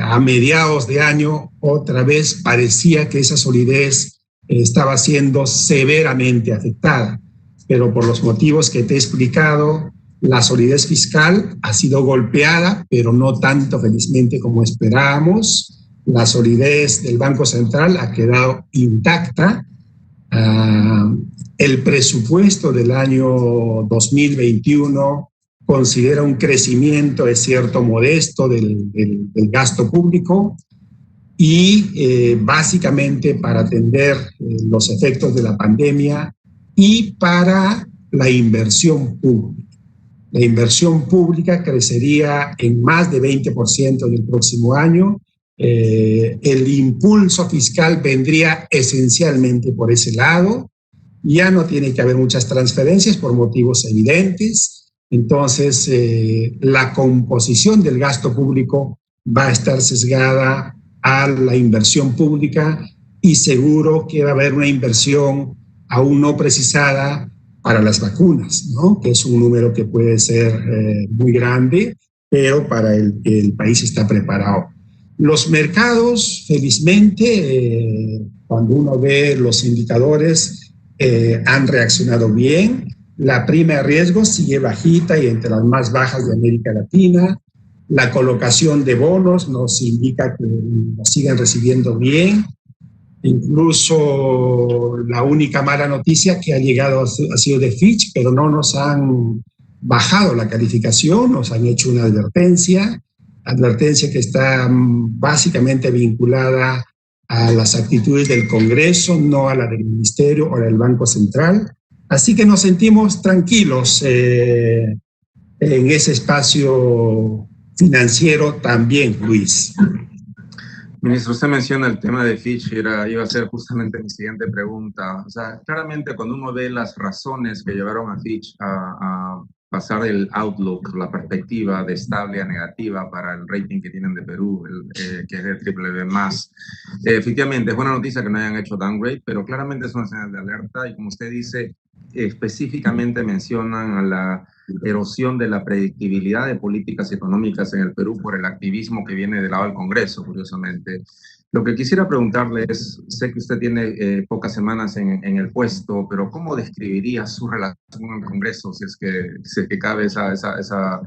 a mediados de año, otra vez parecía que esa solidez estaba siendo severamente afectada. Pero por los motivos que te he explicado, La solidez fiscal ha sido golpeada, pero no tanto felizmente como esperábamos. La solidez del Banco Central ha quedado intacta. El presupuesto del año 2021 considera un crecimiento, es cierto, modesto del gasto público y básicamente para atender los efectos de la pandemia y para la inversión pública. La inversión pública crecería en más de 20% en el próximo año. El impulso fiscal vendría esencialmente por ese lado. Ya no tiene que haber muchas transferencias por motivos evidentes. Entonces, la composición del gasto público va a estar sesgada a la inversión pública y seguro que va a haber una inversión aún no precisada para las vacunas, ¿no? Que es un número que puede ser muy grande, pero para el país está preparado. Los mercados, felizmente, cuando uno ve los indicadores, han reaccionado bien. La prima de riesgo sigue bajita y entre las más bajas de América Latina. La colocación de bonos nos indica que nos siguen recibiendo bien. Incluso la única mala noticia que ha llegado ha sido de Fitch, pero no nos han bajado la calificación, nos han hecho una advertencia que está básicamente vinculada a las actitudes del Congreso, no a la del Ministerio o del Banco Central. Así que nos sentimos tranquilos en ese espacio financiero también, Luis. Ministro, usted menciona el tema de Fitch, iba a ser justamente mi siguiente pregunta. O sea, claramente cuando uno ve las razones que llevaron a Fitch a pasar el outlook, la perspectiva de estable a negativa para el rating que tienen de Perú, que es de BBB+. Efectivamente, es buena noticia que no hayan hecho downgrade, pero claramente es una señal de alerta y como usted dice, específicamente mencionan a la erosión de la predictibilidad de políticas económicas en el Perú por el activismo que viene del lado del Congreso, curiosamente. Lo que quisiera preguntarle es, sé que usted tiene pocas semanas en el puesto, pero ¿cómo describiría su relación con el Congreso, si es que cabe esa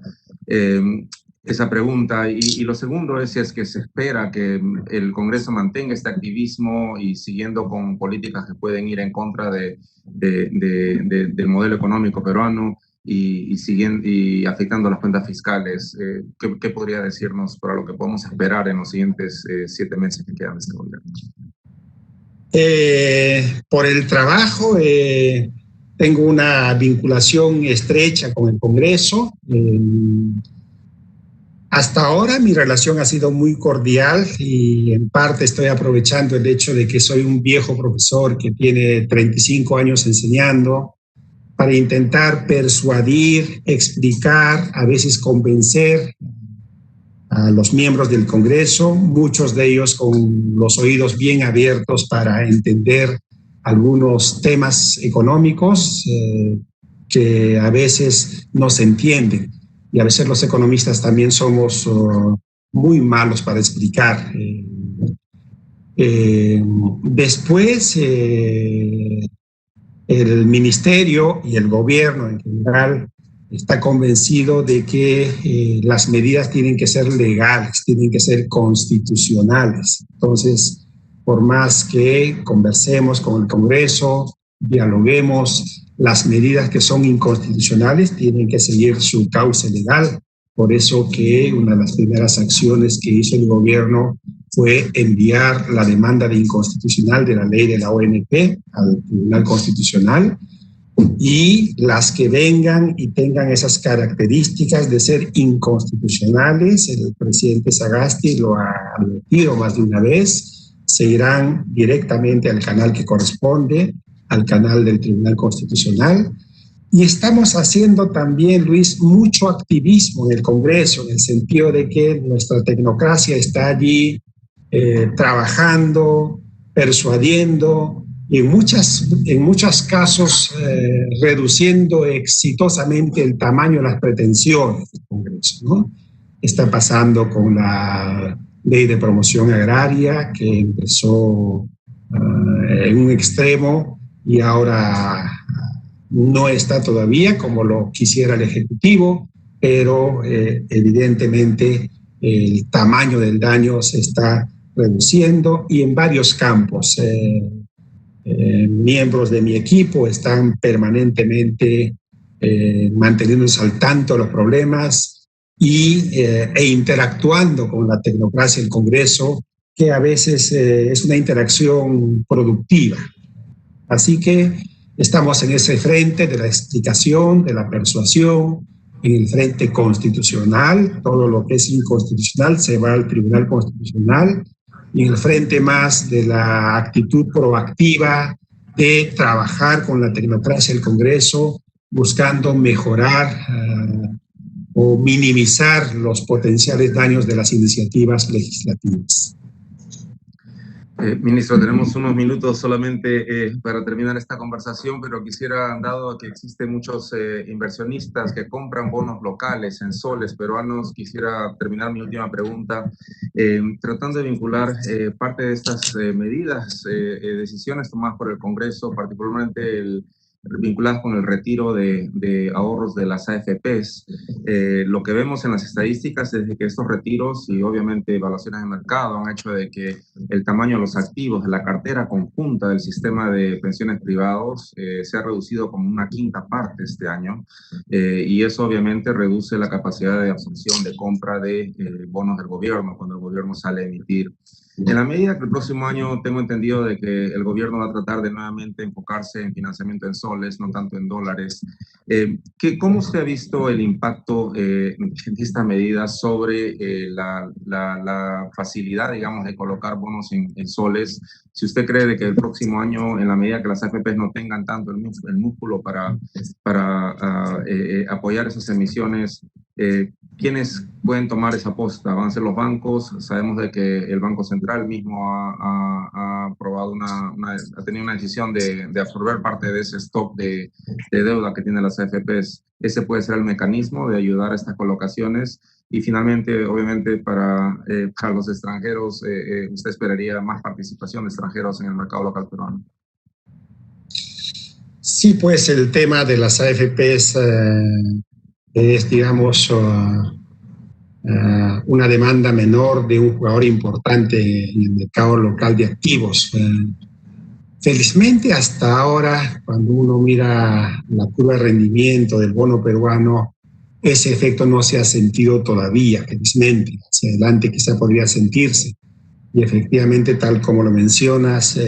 pregunta? Y lo segundo es si es que se espera que el Congreso mantenga este activismo y siguiendo con políticas que pueden ir en contra del modelo económico peruano y afectando las cuentas fiscales. ¿Qué podría decirnos para lo que podemos esperar en los siguientes 7 meses que quedan de este gobierno? Por el trabajo, tengo una vinculación estrecha con el Congreso. Hasta ahora mi relación ha sido muy cordial y en parte estoy aprovechando el hecho de que soy un viejo profesor que tiene 35 años enseñando para intentar persuadir, explicar, a veces convencer a los miembros del Congreso, muchos de ellos con los oídos bien abiertos para entender algunos temas económicos que a veces no se entienden. Y a veces los economistas también somos muy malos para explicar. Después, el ministerio y el gobierno en general está convencido de que las medidas tienen que ser legales, tienen que ser constitucionales. Entonces, por más que conversemos con el Congreso, dialoguemos, las medidas que son inconstitucionales tienen que seguir su cauce legal. Por eso que una de las primeras acciones que hizo el gobierno fue enviar la demanda de inconstitucional de la ley de la ONP al Tribunal Constitucional, y las que vengan y tengan esas características de ser inconstitucionales, el presidente Sagasti lo ha advertido más de una vez, se irán directamente al canal que corresponde, al canal del Tribunal Constitucional. Y estamos haciendo también, Luis, mucho activismo en el Congreso, en el sentido de que nuestra tecnocracia está allí trabajando, persuadiendo, y en muchos casos reduciendo exitosamente el tamaño de las pretensiones del Congreso, ¿no? Está pasando con la ley de promoción agraria, que empezó en un extremo y ahora No está todavía como lo quisiera el Ejecutivo, pero evidentemente el tamaño del daño se está reduciendo y en varios campos. Miembros de mi equipo están permanentemente manteniéndose al tanto de los problemas e interactuando con la tecnocracia del Congreso, que a veces es una interacción productiva. Así que estamos en ese frente de la explicación, de la persuasión, en el frente constitucional. Todo lo que es inconstitucional se va al Tribunal Constitucional, y en el frente más de la actitud proactiva de trabajar con la tecnocracia del Congreso, buscando mejorar o minimizar los potenciales daños de las iniciativas legislativas. Ministro, tenemos unos minutos solamente para terminar esta conversación, pero quisiera, dado que existen muchos inversionistas que compran bonos locales en soles peruanos, quisiera terminar mi última pregunta tratando de vincular parte de estas medidas, decisiones tomadas por el Congreso, particularmente vinculadas con el retiro de ahorros de las AFPs. Lo que vemos en las estadísticas es de que estos retiros y obviamente evaluaciones de mercado han hecho de que el tamaño de los activos de la cartera conjunta del sistema de pensiones privados se ha reducido como una quinta parte este año, y eso obviamente reduce la capacidad de absorción de compra de bonos del gobierno cuando el gobierno sale a emitir. En la medida que el próximo año tengo entendido de que el gobierno va a tratar de nuevamente enfocarse en financiamiento en soles, no tanto en dólares, ¿cómo usted ha visto el impacto de esta medida sobre la facilidad, digamos, de colocar bonos en soles? Si usted cree de que el próximo año, en la medida que las AFPs no tengan tanto el músculo para apoyar esas emisiones, ¿quiénes pueden tomar esa aposta? ¿Van a ser los bancos? Sabemos de que el Banco Central mismo ha aprobado ha tenido una decisión de absorber parte de ese stock de deuda que tienen las AFPs. Ese puede ser el mecanismo de ayudar a estas colocaciones. Y finalmente, obviamente, para los extranjeros, ¿usted esperaría más participación de extranjeros en el mercado local peruano? Sí, pues el tema de las AFPs es, digamos, una demanda menor de un jugador importante en el mercado local de activos. Felizmente, hasta ahora, cuando uno mira la curva de rendimiento del bono peruano, ese efecto no se ha sentido todavía, felizmente. Hacia adelante quizá podría sentirse. Y efectivamente, tal como lo mencionas,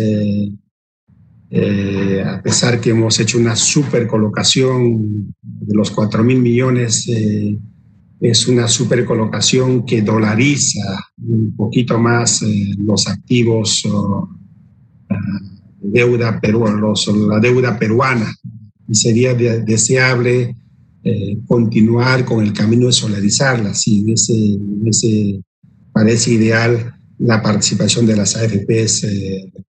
a pesar que hemos hecho una super colocación de los 4.000 millones, es una super colocación que dolariza un poquito más los activos la deuda peruana, y sería deseable continuar con el camino de solarizarla. Sí, en ese parece ideal. La participación de las AFPs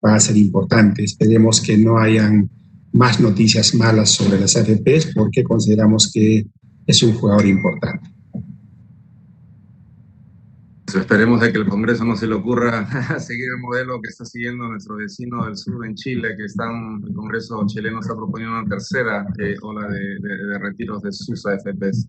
va a ser importante. Esperemos que no hayan más noticias malas sobre las AFPs, porque consideramos que es un jugador importante. Esperemos de que el Congreso no se le ocurra seguir el modelo que está siguiendo nuestro vecino del sur en Chile, que el Congreso chileno está proponiendo una tercera ola de retiros de sus AFPs.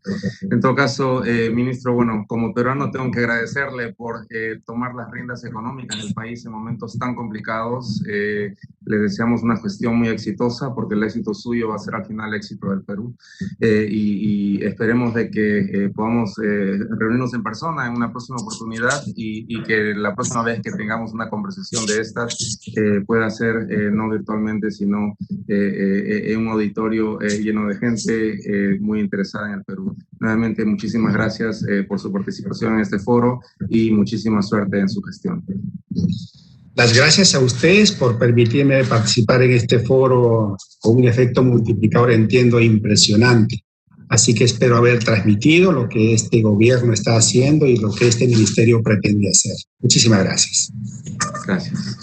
En todo caso, ministro, bueno, como peruano tengo que agradecerle por tomar las riendas económicas del país en momentos tan complicados. Le deseamos una gestión muy exitosa, porque el éxito suyo va a ser al final el éxito del Perú. Y esperemos de que podamos reunirnos en persona en una próxima oportunidad, y que la próxima vez que tengamos una conversación de estas pueda ser no virtualmente, sino en un auditorio lleno de gente muy interesada en el Perú. Nuevamente, muchísimas gracias por su participación en este foro y muchísima suerte en su gestión. Las gracias a ustedes por permitirme participar en este foro con un efecto multiplicador, entiendo, impresionante. Así que espero haber transmitido lo que este gobierno está haciendo y lo que este ministerio pretende hacer. Muchísimas gracias. Gracias.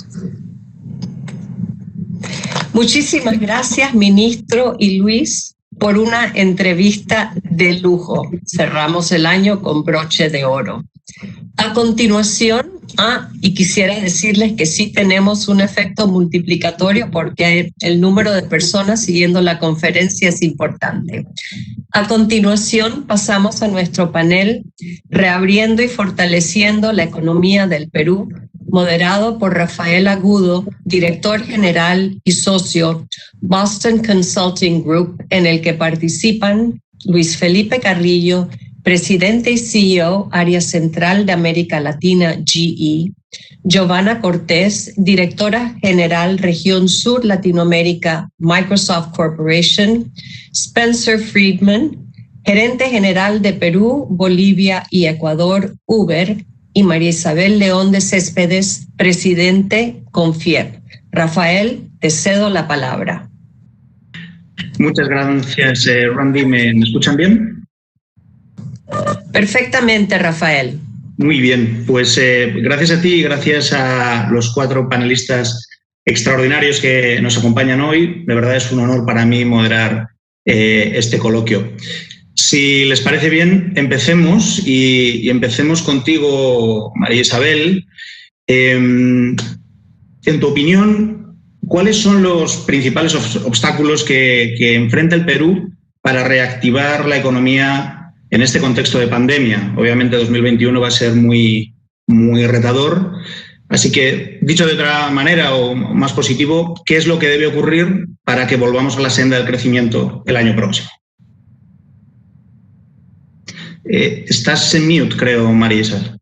Muchísimas gracias, ministro y Luis, por una entrevista de lujo. Cerramos el año con broche de oro. A continuación, y quisiera decirles que sí tenemos un efecto multiplicatorio porque el número de personas siguiendo la conferencia es importante. A continuación, pasamos a nuestro panel Reabriendo y fortaleciendo la economía del Perú, moderado por Rafael Agudo, director general y socio Boston Consulting Group, en el que participan Luis Felipe Carrillo, presidente y CEO, Área Central de América Latina, GE, Giovanna Cortés, directora general, Región Sur Latinoamérica, Microsoft Corporation, Spencer Friedman, gerente general de Perú, Bolivia y Ecuador, Uber, y María Isabel León de Céspedes, presidente, Confiep. Rafael, te cedo la palabra. Muchas gracias, Randy. ¿Me escuchan bien? Perfectamente, Rafael. Muy bien, pues gracias a ti y gracias a los 4 panelistas extraordinarios que nos acompañan hoy. De verdad es un honor para mí moderar este coloquio. Si les parece bien, empecemos y empecemos contigo, María Isabel. En tu opinión, ¿cuáles son los principales obstáculos que enfrenta el Perú para reactivar la economía en este contexto de pandemia? Obviamente 2021 va a ser muy retador. Así que, dicho de otra manera o más positivo, ¿qué es lo que debe ocurrir para que volvamos a la senda del crecimiento el año próximo? Estás en mute, creo, María Isabel.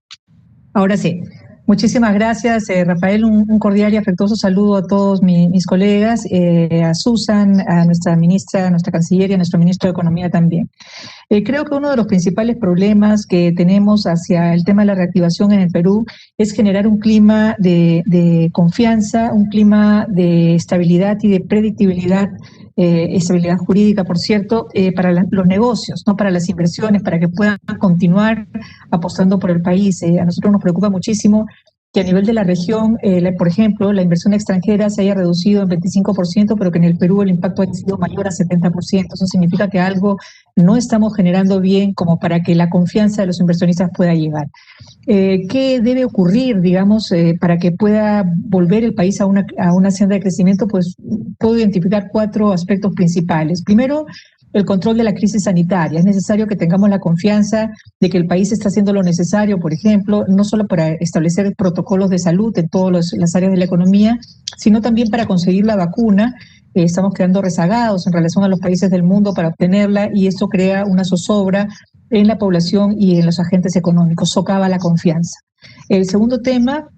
Ahora sí. Muchísimas gracias, Rafael. Un cordial y afectuoso saludo a todos mis colegas, a Susan, a nuestra ministra, a nuestra canciller y a nuestro ministro de Economía también. Creo que uno de los principales problemas que tenemos hacia el tema de la reactivación en el Perú es generar un clima de confianza, un clima de estabilidad y de predictibilidad, estabilidad jurídica, por cierto, para los negocios, no para las inversiones, para que puedan continuar apostando por el país. A nosotros nos preocupa muchísimo que a nivel de la región, por ejemplo, la inversión extranjera se haya reducido en 25%, pero que en el Perú el impacto haya sido mayor a 70%. Eso significa que algo no estamos generando bien como para que la confianza de los inversionistas pueda llegar. ¿Qué debe ocurrir, digamos, para que pueda volver el país a una senda de crecimiento? Pues puedo identificar 4 aspectos principales. Primero, el control de la crisis sanitaria. Es necesario que tengamos la confianza de que el país está haciendo lo necesario, por ejemplo, no solo para establecer protocolos de salud en todas las áreas de la economía, sino también para conseguir la vacuna. Estamos quedando rezagados en relación a los países del mundo para obtenerla y esto crea una zozobra en la población y en los agentes económicos, socava la confianza. El segundo tema,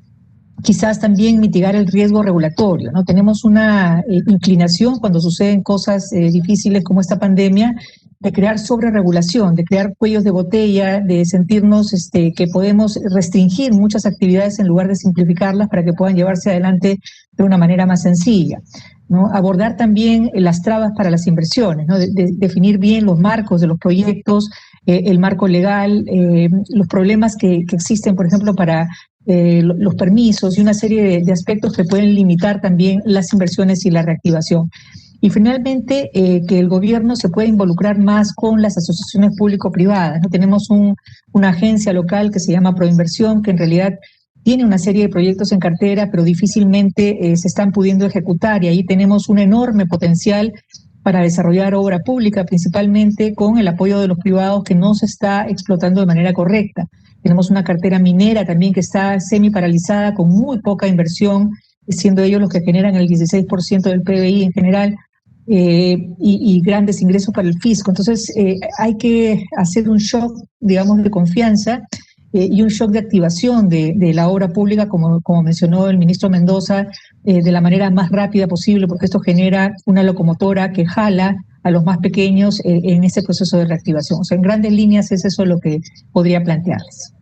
quizás también mitigar el riesgo regulatorio, ¿no? Tenemos una inclinación cuando suceden cosas difíciles como esta pandemia de crear sobreregulación, de crear cuellos de botella, de sentirnos que podemos restringir muchas actividades en lugar de simplificarlas para que puedan llevarse adelante de una manera más sencilla, ¿no? Abordar también las trabas para las inversiones, ¿no? Definir bien los marcos de los proyectos, el marco legal, los problemas que existen, por ejemplo, para los permisos y una serie de aspectos que pueden limitar también las inversiones y la reactivación. Y finalmente, que el gobierno se pueda involucrar más con las asociaciones público-privadas, ¿no? Tenemos una agencia local que se llama Proinversión, que en realidad tiene una serie de proyectos en cartera, pero difícilmente se están pudiendo ejecutar, y ahí tenemos un enorme potencial para desarrollar obra pública, principalmente con el apoyo de los privados que no se está explotando de manera correcta. Tenemos una cartera minera también que está semi-paralizada, con muy poca inversión, siendo ellos los que generan el 16% del PBI en general, y grandes ingresos para el fisco. Entonces hay que hacer un shock, digamos, de confianza y un shock de activación de la obra pública, como mencionó el ministro Mendoza, de la manera más rápida posible, porque esto genera una locomotora que jala a los más pequeños en este proceso de reactivación. O sea, en grandes líneas es eso lo que podría plantearles.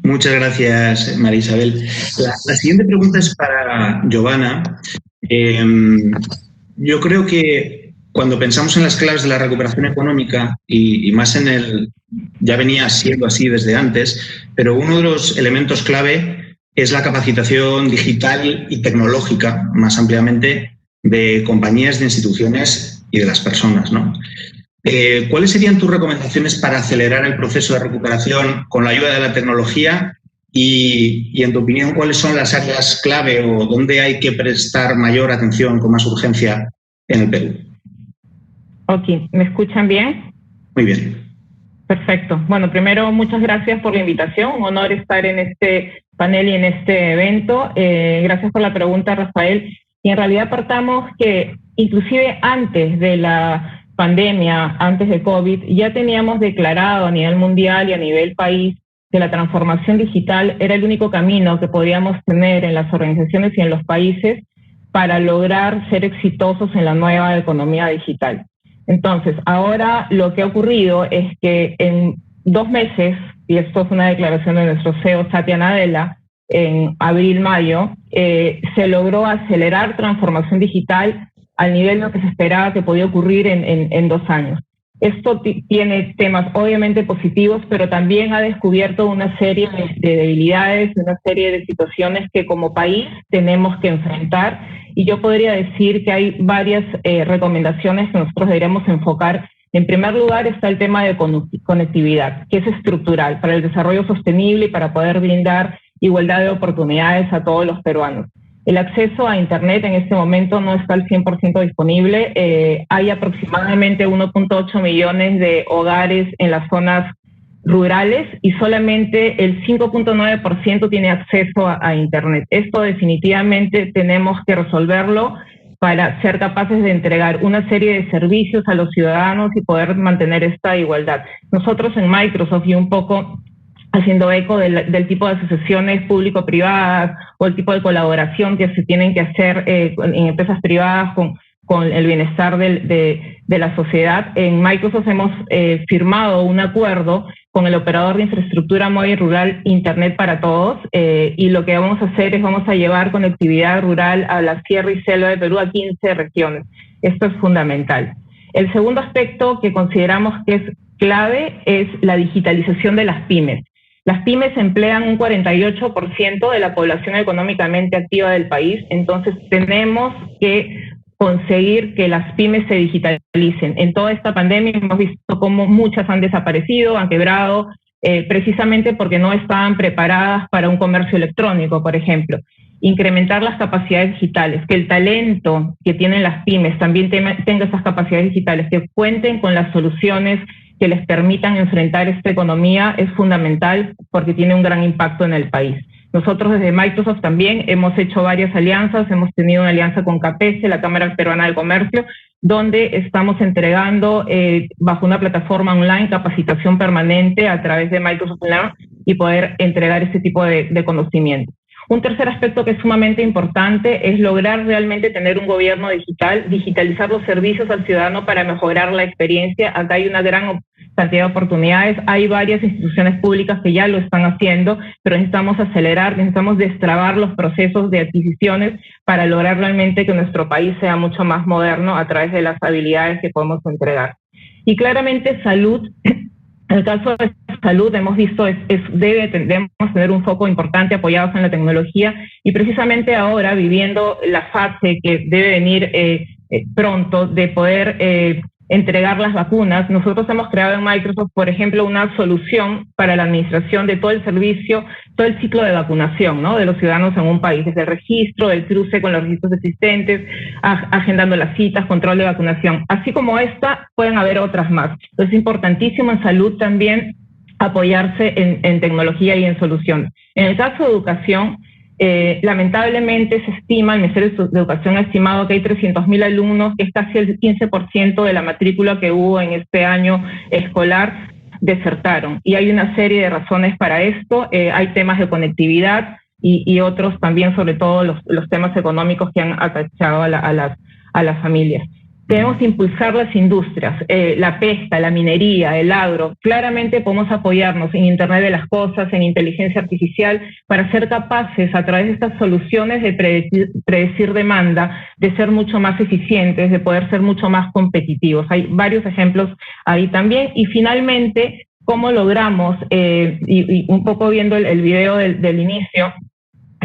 Muchas gracias, María Isabel. La siguiente pregunta es para Giovanna. Yo creo que cuando pensamos en las claves de la recuperación económica, y más ya venía siendo así desde antes, pero uno de los elementos clave es la capacitación digital y tecnológica, más ampliamente, de compañías, de instituciones y de las personas, ¿no? ¿cuáles serían tus recomendaciones para acelerar el proceso de recuperación con la ayuda de la tecnología? Y en tu opinión, ¿cuáles son las áreas clave o dónde hay que prestar mayor atención con más urgencia en el Perú? Ok, ¿me escuchan bien? Muy bien. Perfecto. Bueno, primero, muchas gracias por la invitación. Un honor estar en este panel y en este evento. Gracias por la pregunta, Rafael. Y en realidad partamos que inclusive antes de la pandemia, antes de COVID, ya teníamos declarado a nivel mundial y a nivel país que la transformación digital era el único camino que podíamos tener en las organizaciones y en los países para lograr ser exitosos en la nueva economía digital. Entonces, ahora lo que ha ocurrido es que en 2 meses, y esto es una declaración de nuestro CEO Satya Nadella, en abril-mayo, se logró acelerar transformación digital al nivel de lo que se esperaba que podía ocurrir en 2 años. Esto tiene temas obviamente positivos, pero también ha descubierto una serie de debilidades, una serie de situaciones que como país tenemos que enfrentar. Y yo podría decir que hay varias recomendaciones que nosotros deberíamos enfocar. En primer lugar está el tema de conectividad, que es estructural para el desarrollo sostenible y para poder brindar igualdad de oportunidades a todos los peruanos. El acceso a Internet en este momento no está al 100% disponible. Hay aproximadamente 1.8 millones de hogares en las zonas rurales y solamente el 5.9% tiene acceso a Internet. Esto definitivamente tenemos que resolverlo para ser capaces de entregar una serie de servicios a los ciudadanos y poder mantener esta igualdad. Nosotros en Microsoft, y un poco haciendo eco del tipo de asociaciones público-privadas o el tipo de colaboración que se tienen que hacer en empresas privadas con el bienestar de la sociedad, en Microsoft hemos firmado un acuerdo con el operador de infraestructura móvil rural Internet para Todos, y lo que vamos a hacer es vamos a llevar conectividad rural a la sierra y selva de Perú a 15 regiones. Esto es fundamental. El segundo aspecto que consideramos que es clave es la digitalización de las pymes. Las pymes emplean un 48% de la población económicamente activa del país, entonces tenemos que conseguir que las pymes se digitalicen. En toda esta pandemia hemos visto cómo muchas han desaparecido, han quebrado, precisamente porque no estaban preparadas para un comercio electrónico, por ejemplo. Incrementar las capacidades digitales, que el talento que tienen las pymes también tenga esas capacidades digitales, que cuenten con las soluciones que les permitan enfrentar esta economía es fundamental porque tiene un gran impacto en el país. Nosotros desde Microsoft también hemos hecho varias alianzas, hemos tenido una alianza con CAPESE, la Cámara Peruana de Comercio, donde estamos entregando bajo una plataforma online capacitación permanente a través de Microsoft Learn y poder entregar este tipo de conocimiento. Un tercer aspecto que es sumamente importante es lograr realmente tener un gobierno digital, digitalizar los servicios al ciudadano para mejorar la experiencia. Acá hay una gran cantidad de oportunidades, hay varias instituciones públicas que ya lo están haciendo, pero necesitamos acelerar, necesitamos destrabar los procesos de adquisiciones para lograr realmente que nuestro país sea mucho más moderno a través de las habilidades que podemos entregar. Y claramente salud. En el caso de salud hemos visto debemos tener un foco importante apoyados en la tecnología y precisamente ahora viviendo la fase que debe venir pronto de poder entregar las vacunas, nosotros hemos creado en Microsoft, por ejemplo, una solución para la administración de todo el servicio, todo el ciclo de vacunación, ¿no?, de los ciudadanos en un país, desde el registro, el cruce con los registros existentes, agendando las citas, control de vacunación. Así como esta, pueden haber otras más. Entonces es importantísimo en salud también apoyarse en tecnología y en soluciones. En el caso de educación, lamentablemente se estima, el Ministerio de Educación ha estimado que hay 300.000 alumnos, que es casi el 15% de la matrícula que hubo en este año escolar, desertaron. Y hay una serie de razones para esto, hay temas de conectividad y otros también, sobre todo los temas económicos que han atachado a las familias. Tenemos que impulsar las industrias, la pesca, la minería, el agro. Claramente podemos apoyarnos en Internet de las Cosas, en inteligencia artificial, para ser capaces a través de estas soluciones de predecir demanda, de ser mucho más eficientes, de poder ser mucho más competitivos. Hay varios ejemplos ahí también. Y finalmente, ¿cómo logramos, y un poco viendo el video del inicio,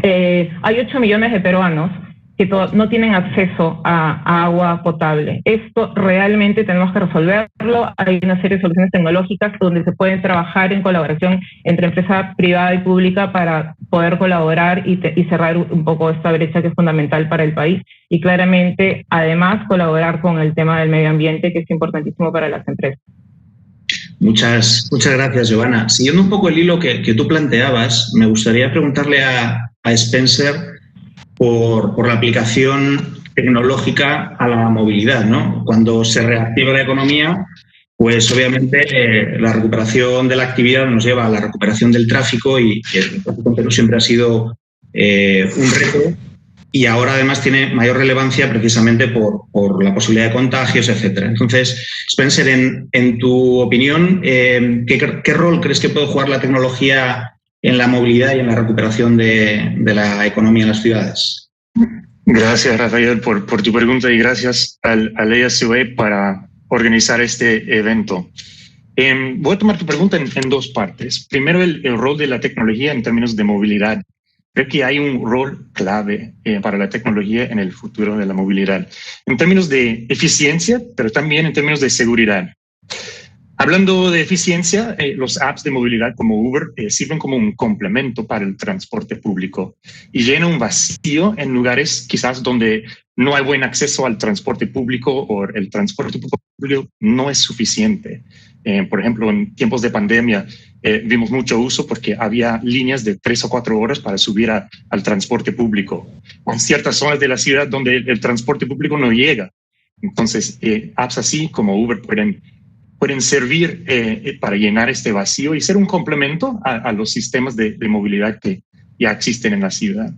hay 8 millones de peruanos que no tienen acceso a agua potable. Esto realmente tenemos que resolverlo. Hay una serie de soluciones tecnológicas donde se pueden trabajar en colaboración entre empresa privada y pública para poder colaborar y cerrar un poco esta brecha que es fundamental para el país. Y claramente, además, colaborar con el tema del medio ambiente, que es importantísimo para las empresas. Muchas gracias, Giovanna. Siguiendo un poco el hilo que tú planteabas, me gustaría preguntarle a Spencer por la aplicación tecnológica a la movilidad, ¿no? Cuando se reactiva la economía, pues obviamente la recuperación de la actividad nos lleva a la recuperación del tráfico y el tráfico siempre ha sido un reto y ahora además tiene mayor relevancia precisamente por la posibilidad de contagios, etcétera. Entonces, Spencer, en tu opinión, ¿qué rol crees que puede jugar la tecnología en la movilidad y en la recuperación de la economía en las ciudades? Gracias, Rafael, por tu pregunta y gracias al ESUE para organizar este evento. Voy a tomar tu pregunta en dos partes. Primero, el rol de la tecnología en términos de movilidad. Creo que hay un rol clave para la tecnología en el futuro de la movilidad, en términos de eficiencia, pero también en términos de seguridad. Hablando de eficiencia, los apps de movilidad como Uber sirven como un complemento para el transporte público y llenan un vacío en lugares quizás donde no hay buen acceso al transporte público o el transporte público no es suficiente. Por ejemplo, en tiempos de pandemia vimos mucho uso porque había líneas de 3 o 4 horas para subir al transporte público. En ciertas zonas de la ciudad donde el transporte público no llega. Entonces, apps así como Uber pueden servir para llenar este vacío y ser un complemento a los sistemas de movilidad que ya existen en la ciudad.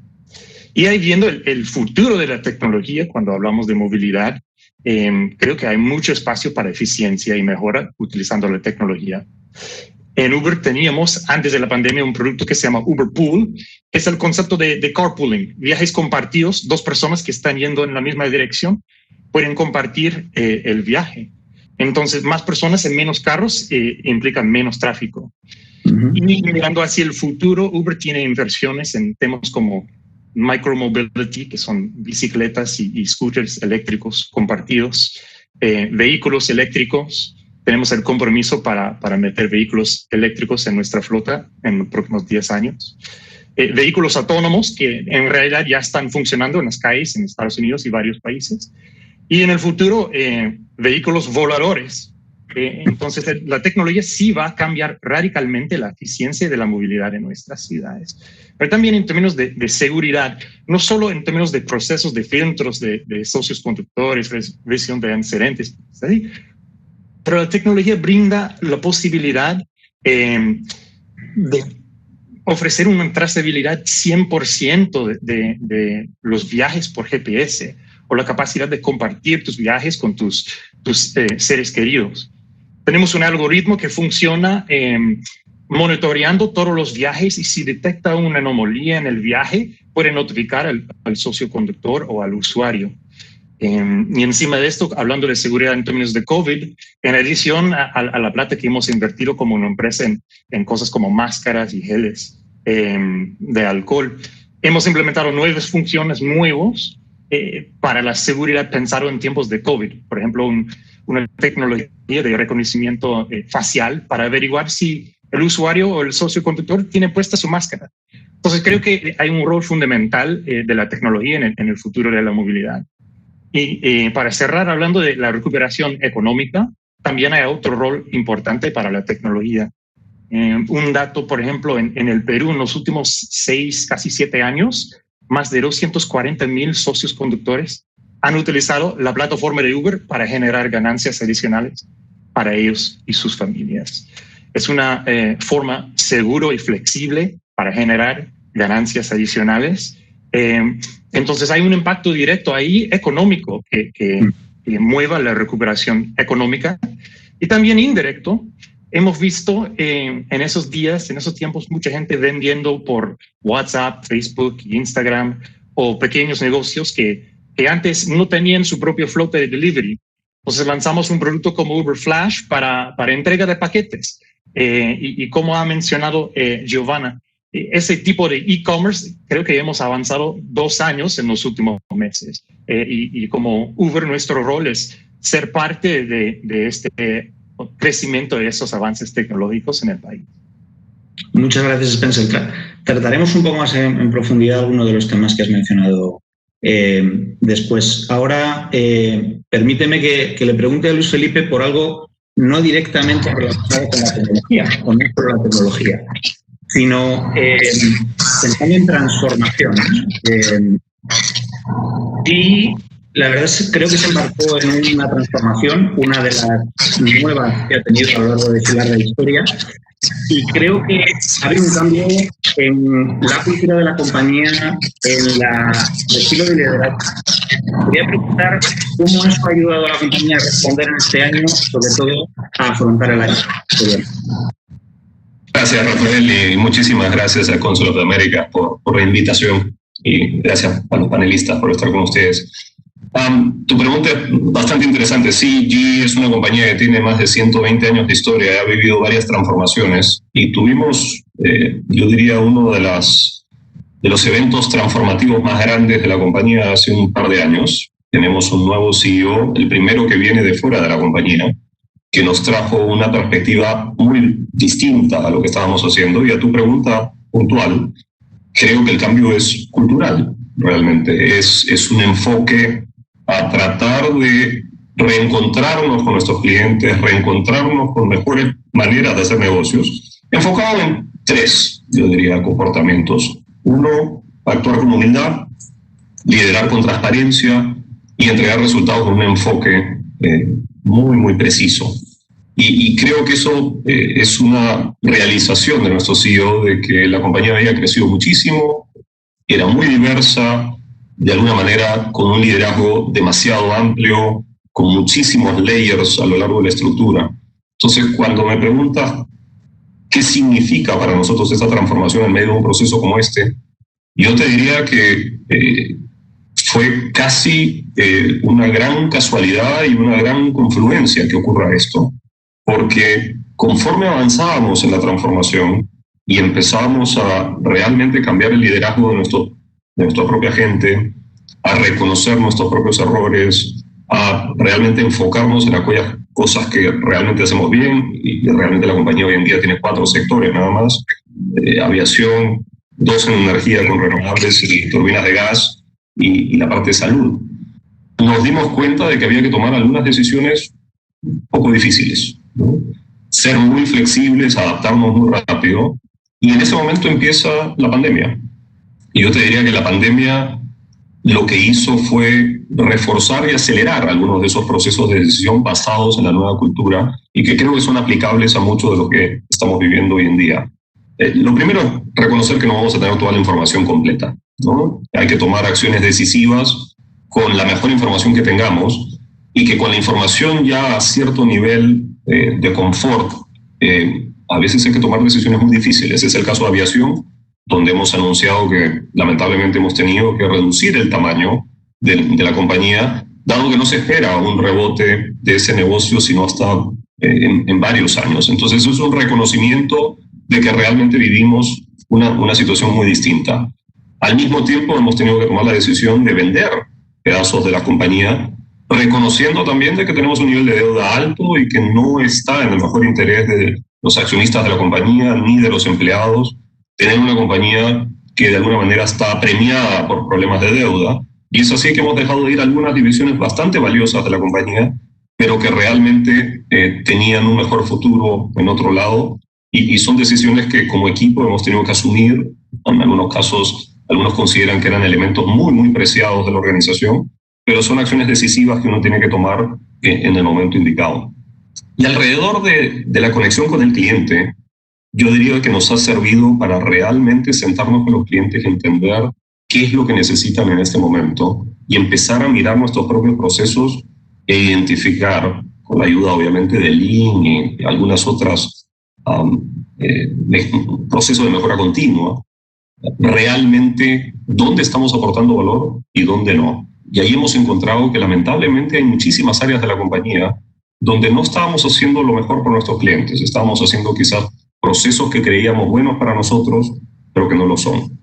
Y ahí viendo el futuro de la tecnología, cuando hablamos de movilidad, creo que hay mucho espacio para eficiencia y mejora utilizando la tecnología. En Uber teníamos, antes de la pandemia, un producto que se llama Uber Pool, que es el concepto de carpooling, viajes compartidos, 2 personas que están yendo en la misma dirección pueden compartir el viaje. Entonces, más personas en menos carros implican menos tráfico. Y mirando hacia el futuro, Uber tiene inversiones en temas como micromobility, que son bicicletas y scooters eléctricos compartidos, vehículos eléctricos. Tenemos el compromiso para meter vehículos eléctricos en nuestra flota en los próximos 10 años. Vehículos autónomos que en realidad ya están funcionando en las calles en Estados Unidos y varios países. Y en el futuro, vehículos voladores. Entonces, la tecnología sí va a cambiar radicalmente la eficiencia de la movilidad en nuestras ciudades. Pero también en términos de seguridad, no solo en términos de procesos de filtros de socios conductores, revisión de antecedentes, ¿sí? Pero la tecnología brinda la posibilidad de ofrecer una trazabilidad 100% de los viajes por GPS, o la capacidad de compartir tus viajes con tus seres queridos. Tenemos un algoritmo que funciona monitoreando todos los viajes y si detecta una anomalía en el viaje, puede notificar al socio conductor o al usuario. Y encima de esto, hablando de seguridad en términos de COVID, en adición a la plata que hemos invertido como una empresa en cosas como máscaras y geles de alcohol, hemos implementado 9 funciones nuevas para la seguridad pensado en tiempos de COVID. Por ejemplo, una tecnología de reconocimiento facial para averiguar si el usuario o el socio conductor tiene puesta su máscara. Entonces, creo que hay un rol fundamental de la tecnología en el futuro de la movilidad. Y para cerrar, hablando de la recuperación económica, también hay otro rol importante para la tecnología. Un dato, por ejemplo, en el Perú, en los últimos 6, casi 7 años, más de 240,000 socios conductores han utilizado la plataforma de Uber para generar ganancias adicionales para ellos y sus familias. Es una forma segura y flexible para generar ganancias adicionales. Entonces hay un impacto directo ahí económico que mueva la recuperación económica y también indirecto. Hemos visto en esos días, en esos tiempos, mucha gente vendiendo por WhatsApp, Facebook, Instagram o pequeños negocios que antes no tenían su propio flota de delivery. Entonces lanzamos un producto como Uber Flash para entrega de paquetes. Y como ha mencionado Giovanna, ese tipo de e-commerce, creo que hemos avanzado 2 años en los últimos meses. Y como Uber, nuestro rol es ser parte de este crecimiento de esos avances tecnológicos en el país. Muchas gracias, Spencer. Trataremos un poco más en profundidad algunos de los temas que has mencionado después. Ahora, permíteme que le pregunte a Luis Felipe por algo no directamente relacionado con la tecnología, o no por la tecnología, sino pensando en transformación. Y la verdad es que creo que se embarcó en una transformación, una de las nuevas que ha tenido a lo largo de su larga historia, y creo que ha habido un cambio en la cultura de la compañía, en el estilo de liderazgo. Quería preguntar cómo eso ha ayudado a la compañía a responder en este año, sobre todo a afrontar el año. Gracias, Rafael, y muchísimas gracias al Cónsul de América por la invitación, y gracias a los panelistas por estar con ustedes. Tu pregunta es bastante interesante. Sí, GE es una compañía que tiene más de 120 años de historia, ha vivido varias transformaciones y tuvimos, yo diría, uno de los eventos transformativos más grandes de la compañía hace un par de años. Tenemos un nuevo CEO, el primero que viene de fuera de la compañía, que nos trajo una perspectiva muy distinta a lo que estábamos haciendo. Y a tu pregunta puntual, creo que el cambio es cultural, realmente. Es un enfoque a tratar de reencontrarnos con nuestros clientes, reencontrarnos con mejores maneras de hacer negocios, enfocado en 3, yo diría, comportamientos. 1, actuar con humildad, liderar con transparencia y entregar resultados con un enfoque muy, muy preciso. Y creo que eso es una realización de nuestro CEO, de que la compañía había crecido muchísimo, era muy diversa, de alguna manera con un liderazgo demasiado amplio, con muchísimos layers a lo largo de la estructura. Entonces, cuando me preguntas qué significa para nosotros esta transformación en medio de un proceso como este, yo te diría que fue casi una gran casualidad y una gran confluencia que ocurra esto, porque conforme avanzábamos en la transformación y empezábamos a realmente cambiar el liderazgo de nuestra propia gente, a reconocer nuestros propios errores, a realmente enfocarnos en aquellas cosas que realmente hacemos bien, y realmente la compañía hoy en día tiene 4 sectores nada más: aviación, 2 en energía con renovables y turbinas de gas, y la parte de salud. Nos dimos cuenta de que había que tomar algunas decisiones un poco difíciles, ¿no? Ser muy flexibles, adaptarnos muy rápido, y en ese momento empieza la pandemia. Y yo te diría que la pandemia lo que hizo fue reforzar y acelerar algunos de esos procesos de decisión basados en la nueva cultura, y que creo que son aplicables a mucho de lo que estamos viviendo hoy en día. Lo primero es reconocer que no vamos a tener toda la información completa, ¿no? Hay que tomar acciones decisivas con la mejor información que tengamos, y que con la información ya a cierto nivel de confort, a veces hay que tomar decisiones muy difíciles. Es el caso de aviación, donde hemos anunciado que lamentablemente hemos tenido que reducir el tamaño de la compañía, dado que no se espera un rebote de ese negocio sino hasta en varios años. Entonces eso es un reconocimiento de que realmente vivimos una situación muy distinta. Al mismo tiempo hemos tenido que tomar la decisión de vender pedazos de la compañía, reconociendo también de que tenemos un nivel de deuda alto y que no está en el mejor interés de los accionistas de la compañía ni de los empleados tener una compañía que de alguna manera está premiada por problemas de deuda. Y es así que hemos dejado de ir algunas divisiones bastante valiosas de la compañía, pero que realmente tenían un mejor futuro en otro lado, y son decisiones que como equipo hemos tenido que asumir. En algunos casos, algunos consideran que eran elementos muy, muy preciados de la organización, pero son acciones decisivas que uno tiene que tomar en el momento indicado. Y alrededor de la conexión con el cliente, yo diría que nos ha servido para realmente sentarnos con los clientes y entender qué es lo que necesitan en este momento, y empezar a mirar nuestros propios procesos e identificar, con la ayuda obviamente de Lean y algunas otras procesos de mejora continua, realmente dónde estamos aportando valor y dónde no. Y ahí hemos encontrado que lamentablemente hay muchísimas áreas de la compañía donde no estábamos haciendo lo mejor por nuestros clientes. Estábamos haciendo quizás procesos que creíamos buenos para nosotros, pero que no lo son,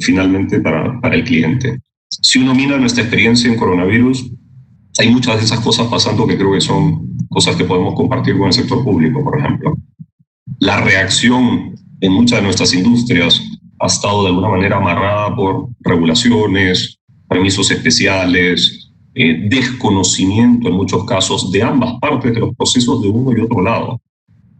finalmente para el cliente. Si uno mira nuestra experiencia en coronavirus, hay muchas de esas cosas pasando que creo que son cosas que podemos compartir con el sector público, por ejemplo. La reacción en muchas de nuestras industrias ha estado de alguna manera amarrada por regulaciones, permisos especiales, desconocimiento en muchos casos de ambas partes de los procesos de uno y otro lado,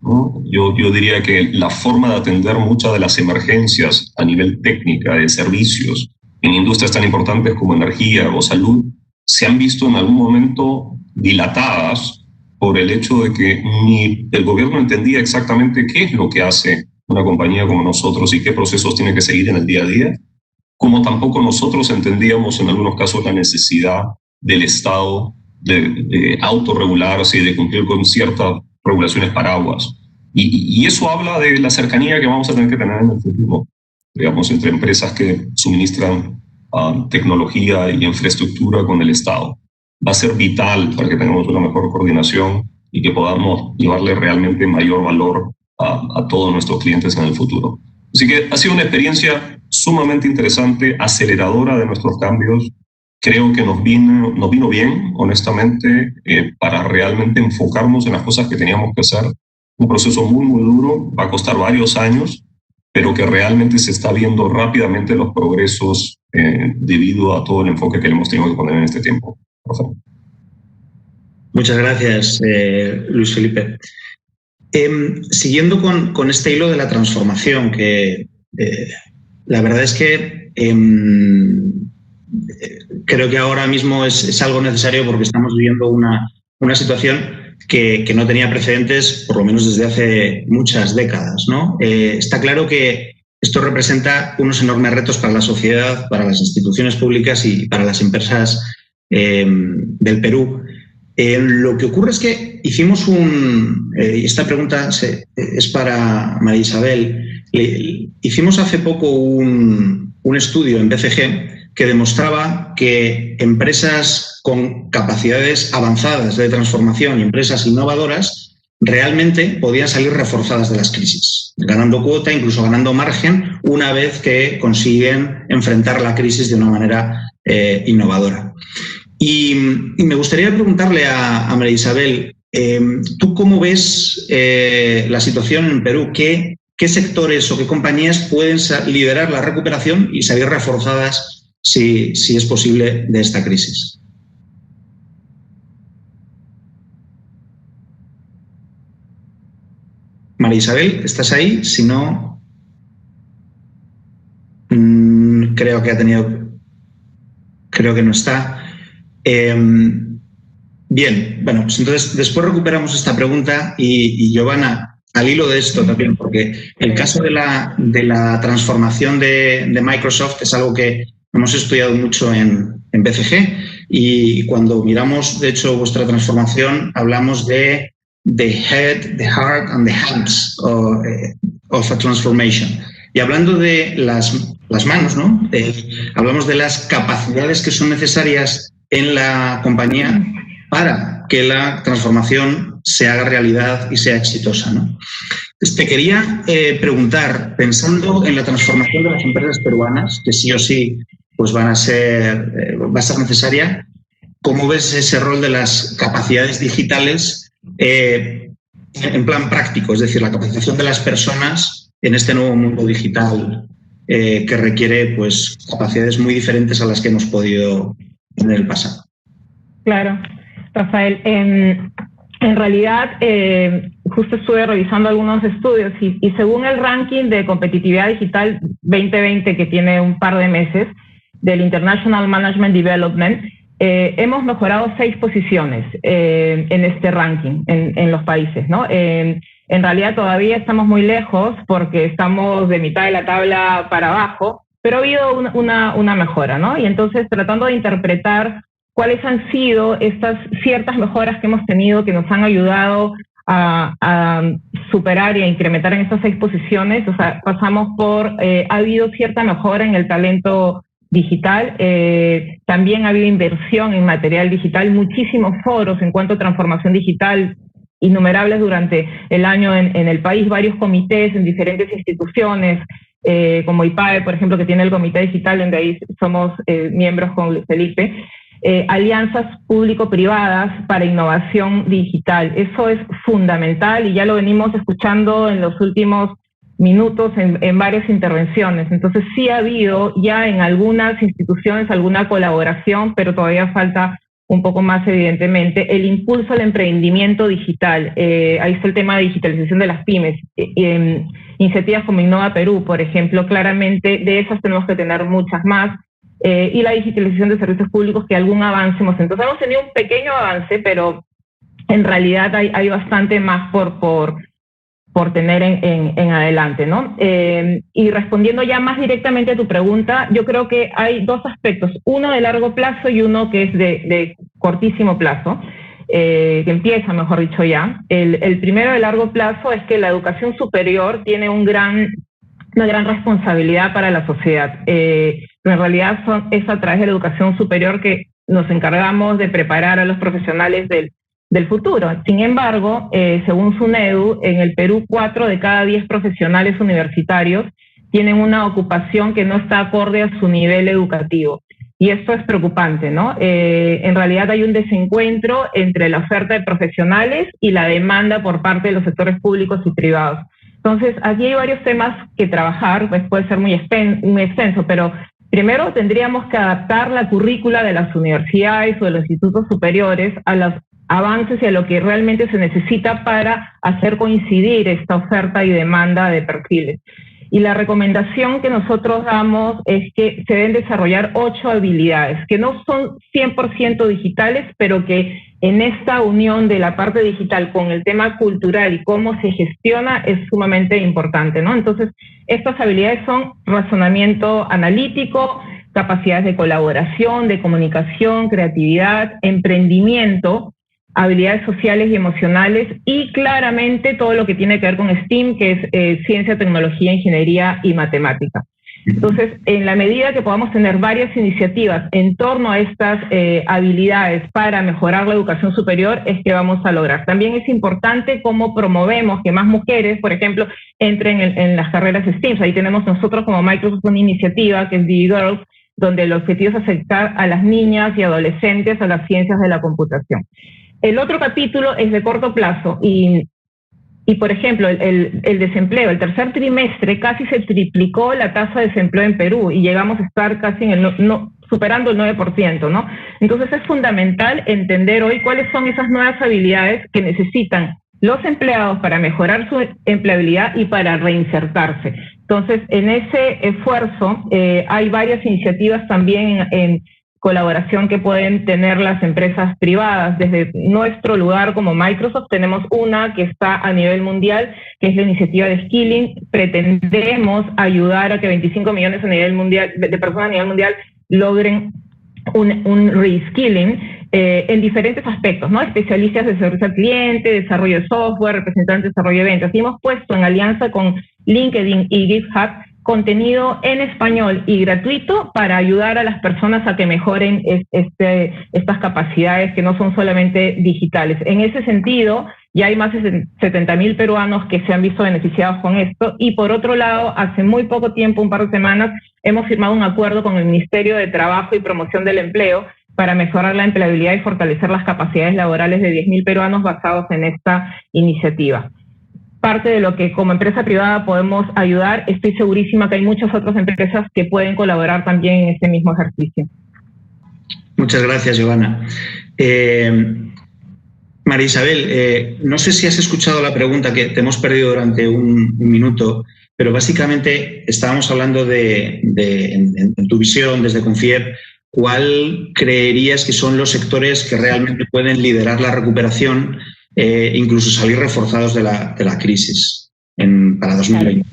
¿no? Yo diría que la forma de atender muchas de las emergencias a nivel técnica de servicios en industrias tan importantes como energía o salud se han visto en algún momento dilatadas por el hecho de que ni el gobierno entendía exactamente qué es lo que hace una compañía como nosotros y qué procesos tiene que seguir en el día a día, como tampoco nosotros entendíamos en algunos casos la necesidad del Estado de autorregularse y de cumplir con ciertas regulaciones paraguas. Y eso habla de la cercanía que vamos a tener que tener en el futuro, digamos, entre empresas que suministran tecnología y infraestructura con el Estado. Va a ser vital para que tengamos una mejor coordinación y que podamos llevarle realmente mayor valor a todos nuestros clientes en el futuro. Así que ha sido una experiencia sumamente interesante, aceleradora de nuestros cambios. Creo que nos vino bien, honestamente, para realmente enfocarnos en las cosas que teníamos que hacer. Un proceso muy, muy duro, va a costar varios años, pero que realmente se está viendo rápidamente los progresos debido a todo el enfoque que le hemos tenido que poner en este tiempo. Por favor. Muchas gracias, Luis Felipe. Siguiendo con este hilo de la transformación, que la verdad es que creo que ahora mismo es algo necesario porque estamos viviendo una situación que no tenía precedentes, por lo menos desde hace muchas décadas, ¿no? Está claro que esto representa unos enormes retos para la sociedad, para las instituciones públicas y para las empresas del Perú. Lo que ocurre es que hicimos esta pregunta es para María Isabel. Hicimos hace poco un estudio en BCG que demostraba que empresas con capacidades avanzadas de transformación y empresas innovadoras realmente podían salir reforzadas de las crisis, ganando cuota, incluso ganando margen, una vez que consiguen enfrentar la crisis de una manera innovadora. Y me gustaría preguntarle a María Isabel, ¿tú cómo ves la situación en Perú? ¿Qué sectores o qué compañías pueden liderar la recuperación y salir reforzadas si es posible de esta crisis? María Isabel, ¿estás ahí? Si no, creo que no está. Bien, bueno, pues entonces después recuperamos esta pregunta y Giovanna, al hilo de esto también, porque el caso de la transformación de Microsoft es algo que hemos estudiado mucho en BCG y cuando miramos, de hecho, vuestra transformación, hablamos de the head, the heart and the hands of a transformation. Y hablando de las manos, ¿no? Hablamos de las capacidades que son necesarias en la compañía para que la transformación se haga realidad y sea exitosa, ¿no? Te quería preguntar, pensando en la transformación de las empresas peruanas, que sí o sí pues va a ser necesaria, ¿cómo ves ese rol de las capacidades digitales en plan práctico? Es decir, la capacitación de las personas en este nuevo mundo digital que requiere pues capacidades muy diferentes a las que hemos podido en el pasado. Claro, Rafael. En realidad, justo estuve revisando algunos estudios y según el ranking de competitividad digital 2020, que tiene un par de meses, del International Management Development, hemos mejorado 6 posiciones en este ranking en los países, ¿no? En realidad todavía estamos muy lejos porque estamos de mitad de la tabla para abajo, pero ha habido una mejora, ¿no? Y entonces tratando de interpretar cuáles han sido estas ciertas mejoras que hemos tenido que nos han ayudado a superar y a incrementar en estas 6 posiciones. O sea, pasamos por, ha habido cierta mejora en el talento digital, también ha habido inversión en material digital, muchísimos foros en cuanto a transformación digital, innumerables durante el año en el país, varios comités en diferentes instituciones, como IPAE, por ejemplo, que tiene el Comité Digital, donde ahí somos miembros con Luis Felipe, alianzas público-privadas para innovación digital. Eso es fundamental y ya lo venimos escuchando en los últimos minutos en varias intervenciones. Entonces sí ha habido ya en algunas instituciones alguna colaboración, pero todavía falta un poco más, evidentemente, el impulso al emprendimiento digital. Ahí está el tema de digitalización de las pymes. Iniciativas como Innova Perú, por ejemplo, claramente de esas tenemos que tener muchas más. Y la digitalización de servicios públicos, que algún avance hemos. Entonces hemos tenido un pequeño avance, pero en realidad hay bastante más por tener en adelante, ¿no? Y respondiendo ya más directamente a tu pregunta, yo creo que hay dos aspectos, uno de largo plazo y uno que es de cortísimo plazo, que empieza, mejor dicho, ya. El primero de largo plazo es que la educación superior tiene una gran responsabilidad para la sociedad. Pero en realidad es a través de la educación superior que nos encargamos de preparar a los profesionales del futuro. Sin embargo, según SUNEDU, en el Perú 4 de cada 10 profesionales universitarios tienen una ocupación que no está acorde a su nivel educativo. Y esto es preocupante, ¿no? En realidad hay un desencuentro entre la oferta de profesionales y la demanda por parte de los sectores públicos y privados. Entonces, aquí hay varios temas que trabajar, pues puede ser muy extenso, pero primero tendríamos que adaptar la currícula de las universidades o de los institutos superiores a los avances y a lo que realmente se necesita para hacer coincidir esta oferta y demanda de perfiles. Y la recomendación que nosotros damos es que se deben desarrollar 8 habilidades, que no son 100% digitales, pero que en esta unión de la parte digital con el tema cultural y cómo se gestiona es sumamente importante, ¿no? Entonces, estas habilidades son razonamiento analítico, capacidades de colaboración, de comunicación, creatividad, emprendimiento, habilidades sociales y emocionales y claramente todo lo que tiene que ver con STEAM, que es ciencia, tecnología, ingeniería y matemática. Entonces, en la medida que podamos tener varias iniciativas en torno a estas habilidades para mejorar la educación superior, es que vamos a lograr. También es importante cómo promovemos que más mujeres, por ejemplo, entren en las carreras STEAM. Ahí tenemos nosotros como Microsoft una iniciativa que es DigiGirls, donde el objetivo es acercar a las niñas y adolescentes a las ciencias de la computación. El otro capítulo es de corto plazo y por ejemplo, el desempleo, el tercer trimestre casi se triplicó la tasa de desempleo en Perú y llegamos a estar casi superando el 9%, ¿no? Entonces es fundamental entender hoy cuáles son esas nuevas habilidades que necesitan los empleados para mejorar su empleabilidad y para reinsertarse. Entonces, en ese esfuerzo hay varias iniciativas también en colaboración que pueden tener las empresas privadas. Desde nuestro lugar como Microsoft tenemos una que está a nivel mundial, que es la iniciativa de Skilling. Pretendemos ayudar a que 25 millones a nivel mundial, de personas a nivel mundial logren un reskilling en diferentes aspectos, ¿no? Especialistas de servicio al cliente, desarrollo de software, representantes de desarrollo de ventas. Y hemos puesto en alianza con LinkedIn y GitHub contenido en español y gratuito para ayudar a las personas a que mejoren estas capacidades que no son solamente digitales. En ese sentido, ya hay más de 70.000 peruanos que se han visto beneficiados con esto y por otro lado, hace muy poco tiempo, un par de semanas, hemos firmado un acuerdo con el Ministerio de Trabajo y Promoción del Empleo para mejorar la empleabilidad y fortalecer las capacidades laborales de 10.000 peruanos basados en esta iniciativa. Parte de lo que como empresa privada podemos ayudar, estoy segurísima que hay muchas otras empresas que pueden colaborar también en este mismo ejercicio. Muchas gracias, Giovanna. María Isabel, no sé si has escuchado la pregunta que te hemos perdido durante un minuto, pero básicamente estábamos hablando en tu visión desde Confiep, ¿cuál creerías que son los sectores que realmente pueden liderar la recuperación incluso salir reforzados de la crisis para 2020?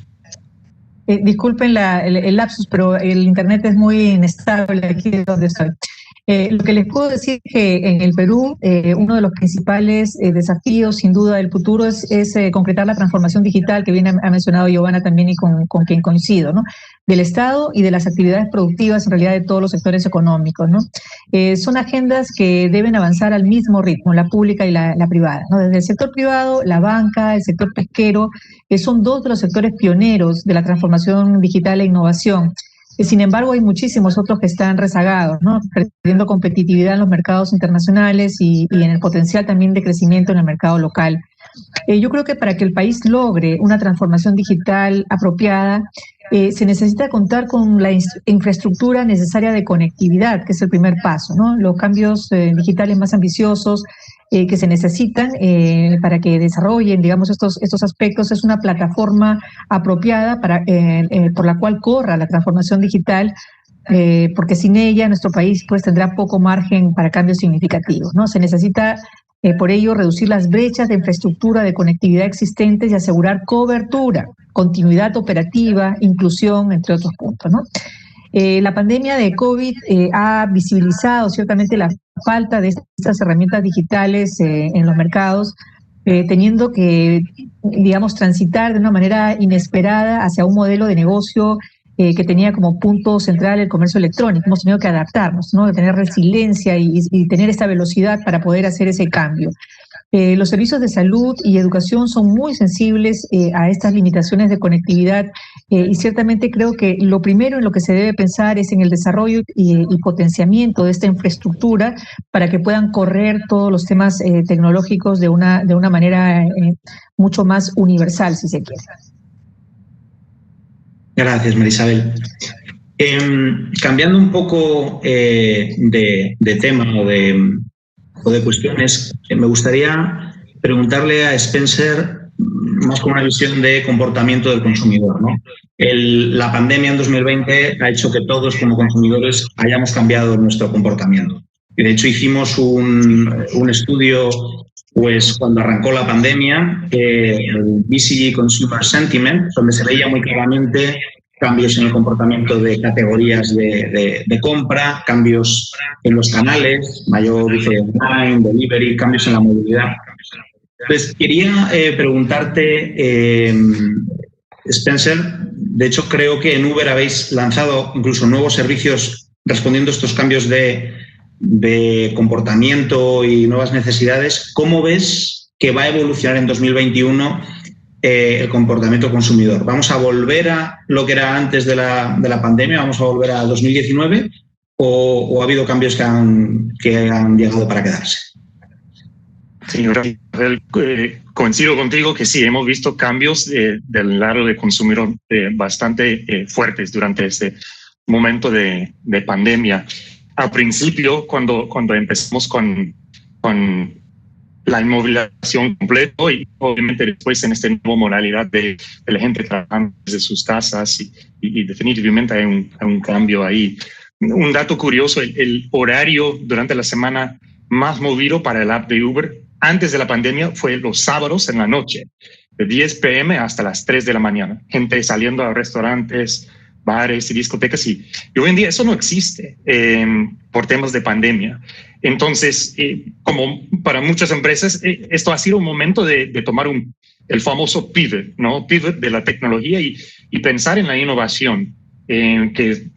Disculpen el lapsus, pero el internet es muy inestable aquí donde estoy. Lo que les puedo decir es que en el Perú uno de los principales desafíos, sin duda, del futuro es concretar la transformación digital que bien ha mencionado Giovanna también y con quien coincido, ¿no? Del Estado y de las actividades productivas, en realidad de todos los sectores económicos, ¿no? Son agendas que deben avanzar al mismo ritmo, la pública y la privada, ¿no? Desde el sector privado, la banca, el sector pesquero, son dos de los sectores pioneros de la transformación digital e innovación. Sin embargo, hay muchísimos otros que están rezagados, ¿no? Perdiendo competitividad en los mercados internacionales y en el potencial también de crecimiento en el mercado local. Yo creo que para que el país logre una transformación digital apropiada, se necesita contar con la infraestructura necesaria de conectividad, que es el primer paso, ¿no? Los cambios digitales más ambiciosos que se necesitan para que desarrollen, digamos, estos aspectos, es una plataforma apropiada por la cual corra la transformación digital, porque sin ella nuestro país pues tendrá poco margen para cambios significativos, ¿no? Se necesita por ello reducir las brechas de infraestructura de conectividad existentes y asegurar cobertura, continuidad operativa, inclusión, entre otros puntos, ¿no? La pandemia de COVID ha visibilizado ciertamente la falta de estas herramientas digitales en los mercados, teniendo que, digamos, transitar de una manera inesperada hacia un modelo de negocio que tenía como punto central el comercio electrónico. Hemos tenido que adaptarnos, ¿no? De tener resiliencia y tener esta velocidad para poder hacer ese cambio. Los servicios de salud y educación son muy sensibles a estas limitaciones de conectividad y ciertamente creo que lo primero en lo que se debe pensar es en el desarrollo y potenciamiento de esta infraestructura para que puedan correr todos los temas tecnológicos de una manera mucho más universal, si se quiere. Gracias, Marisabel. Cambiando un poco de tema o de cuestiones, me gustaría preguntarle a Spencer más con una visión de comportamiento del consumidor, ¿no? La pandemia en 2020 ha hecho que todos como consumidores hayamos cambiado nuestro comportamiento. Y de hecho hicimos un estudio pues cuando arrancó la pandemia, el BCG Consumer Sentiment, donde se veía muy claramente cambios en el comportamiento de categorías de compra, cambios en los canales, mayor online, delivery, cambios en la movilidad. Pues quería preguntarte, Spencer, de hecho creo que en Uber habéis lanzado incluso nuevos servicios respondiendo a estos cambios de comportamiento y nuevas necesidades. ¿Cómo ves que va a evolucionar en 2021 el comportamiento consumidor? ¿Vamos a volver a lo que era antes de la pandemia? ¿Vamos a volver a 2019? ¿O ha habido cambios que han llegado para quedarse? Sí, coincido contigo que sí, hemos visto cambios del lado de consumidor bastante fuertes durante este momento de pandemia. Al principio, cuando empezamos con la inmovilización completa y obviamente después en esta nueva modalidad de la gente trabajando desde sus casas y definitivamente hay un cambio ahí. Un dato curioso, el horario durante la semana más movido para el app de Uber antes de la pandemia fue los sábados en la noche, de 10 p.m. hasta las 3 de la mañana. Gente saliendo a restaurantes, bares y discotecas y hoy en día eso no existe por temas de pandemia. Entonces, como para muchas empresas, esto ha sido un momento de tomar el famoso pivot, ¿no? Pivot de la tecnología y pensar en la innovación, que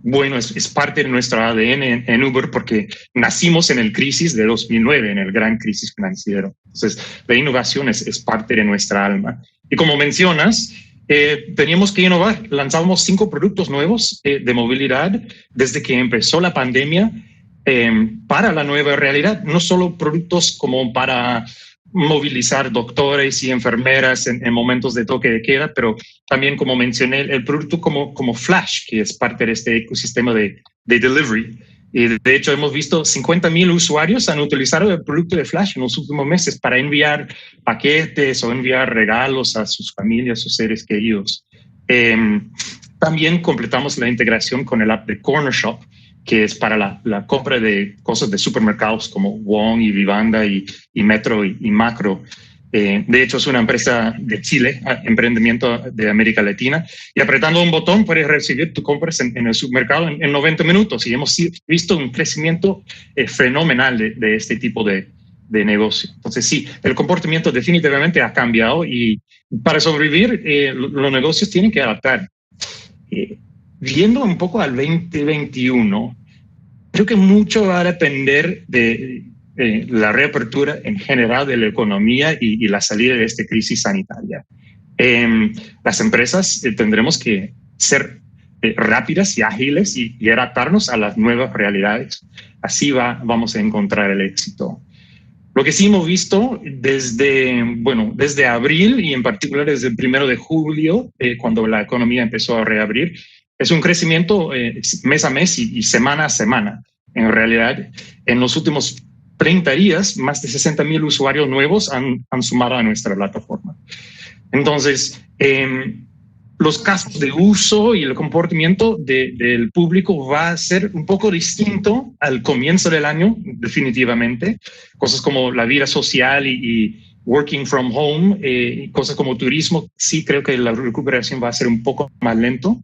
bueno, es parte de nuestro ADN en Uber porque nacimos en el crisis de 2009, en el gran crisis financiero. Entonces, la innovación es parte de nuestra alma. Y como mencionas, teníamos que innovar. Lanzamos 5 productos nuevos de movilidad desde que empezó la pandemia para la nueva realidad. No solo productos como para movilizar doctores y enfermeras en momentos de toque de queda, pero también, como mencioné, el producto como Flash, que es parte de este ecosistema de delivery. Y de hecho hemos visto 50,000 usuarios han utilizado el producto de Flash en los últimos meses para enviar paquetes o enviar regalos a sus familias, sus seres queridos. También completamos la integración con el app de Corner Shop, que es para la compra de cosas de supermercados como Wong y Vivanda y Metro y Macro. De hecho, es una empresa de Chile, emprendimiento de América Latina, y apretando un botón puedes recibir tus compras en el supermercado en 90 minutos. Y hemos visto un crecimiento fenomenal de este tipo de negocio. Entonces, sí, el comportamiento definitivamente ha cambiado y para sobrevivir, los negocios tienen que adaptar. Viendo un poco al 2021, creo que mucho va a depender de la reapertura en general de la economía y la salida de esta crisis sanitaria. Las empresas tendremos que ser rápidas y ágiles y adaptarnos a las nuevas realidades. Así vamos a encontrar el éxito. Lo que sí hemos visto desde abril y en particular desde el 1 de julio, cuando la economía empezó a reabrir, es un crecimiento mes a mes y semana a semana. En realidad, en los últimos 30 días, más de 60,000 usuarios nuevos han sumado a nuestra plataforma. Entonces, los casos de uso y el comportamiento del público va a ser un poco distinto al comienzo del año, definitivamente. Cosas como la vida social y working from home, cosas como turismo, sí creo que la recuperación va a ser un poco más lento.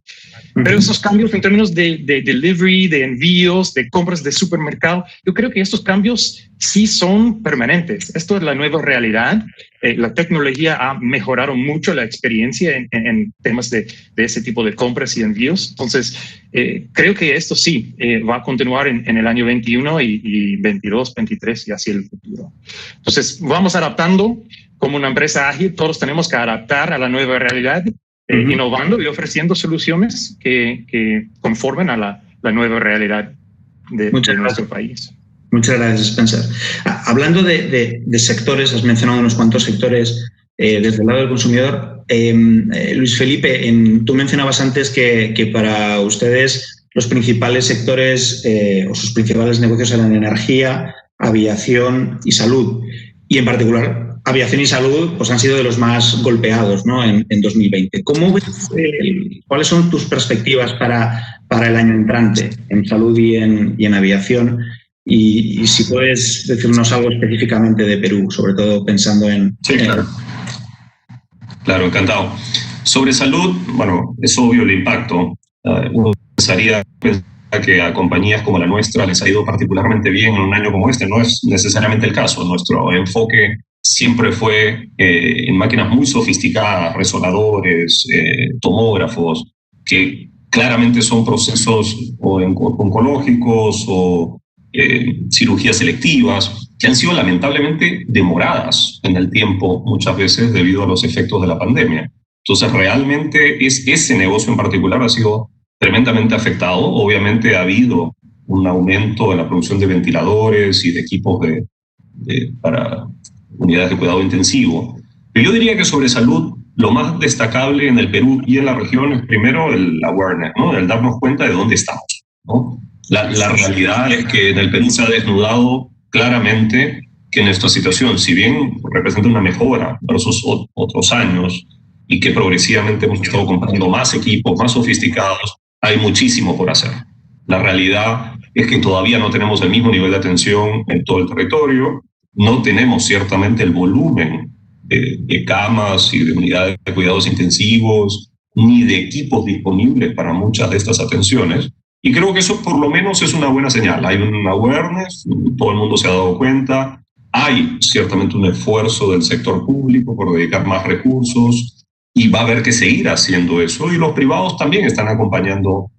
Pero esos cambios en términos de delivery, de envíos, de compras de supermercado, yo creo que estos cambios sí son permanentes. Esto es la nueva realidad. La tecnología ha mejorado mucho la experiencia en temas de ese tipo de compras y envíos. Entonces, creo que esto sí va a continuar en el año 21 y 22, 23 y así el futuro. Entonces, vamos adaptando como una empresa ágil. Todos tenemos que adaptar a la nueva realidad, innovando y ofreciendo soluciones que conformen a la nueva realidad de nuestro país. Muchas gracias, Spencer. Hablando de sectores, has mencionado unos cuantos sectores desde el lado del consumidor. Luis Felipe, tú mencionabas antes que para ustedes los principales sectores o sus principales negocios eran energía, aviación y salud. Y en particular, aviación y salud pues, han sido de los más golpeados, ¿no? en 2020. ¿Cómo ves, cuáles son tus perspectivas para el año entrante en salud y en aviación? Y si puedes decirnos algo específicamente de Perú, sobre todo pensando en... Sí, claro. Claro, encantado. Sobre salud, bueno, es obvio el impacto. Uno pensaría que a compañías como la nuestra les ha ido particularmente bien en un año como este. No es necesariamente el caso. Nuestro enfoque siempre fue en máquinas muy sofisticadas, resonadores, tomógrafos, que claramente son procesos oncológicos o cirugías selectivas, que han sido lamentablemente demoradas en el tiempo muchas veces debido a los efectos de la pandemia. Entonces realmente ese negocio en particular ha sido tremendamente afectado. Obviamente ha habido un aumento en la producción de ventiladores y de equipos para unidades de cuidado intensivo. Pero yo diría que sobre salud lo más destacable en el Perú y en la región es primero el awareness, ¿no? El darnos cuenta de dónde estamos, ¿no? La realidad es que en el Perú se ha desnudado claramente que nuestra situación, si bien representa una mejora versus otros años y que progresivamente hemos estado comprando más equipos, más sofisticados, hay muchísimo por hacer. La realidad es que todavía no tenemos el mismo nivel de atención en todo el territorio, no tenemos ciertamente el volumen de camas y de unidades de cuidados intensivos, ni de equipos disponibles para muchas de estas atenciones. Y creo que eso por lo menos es una buena señal. Hay un awareness, todo el mundo se ha dado cuenta, hay ciertamente un esfuerzo del sector público por dedicar más recursos y va a haber que seguir haciendo eso. Y los privados también están acompañando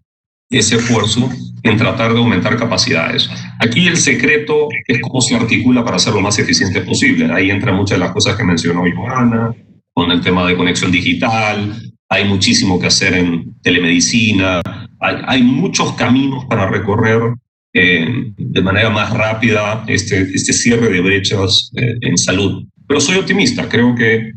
ese esfuerzo en tratar de aumentar capacidades. Aquí el secreto es cómo se articula para ser lo más eficiente posible. Ahí entran muchas de las cosas que mencionó Johanna, con el tema de conexión digital. Hay muchísimo que hacer en telemedicina. Hay muchos caminos para recorrer de manera más rápida este cierre de brechas en salud. Pero soy optimista. Creo que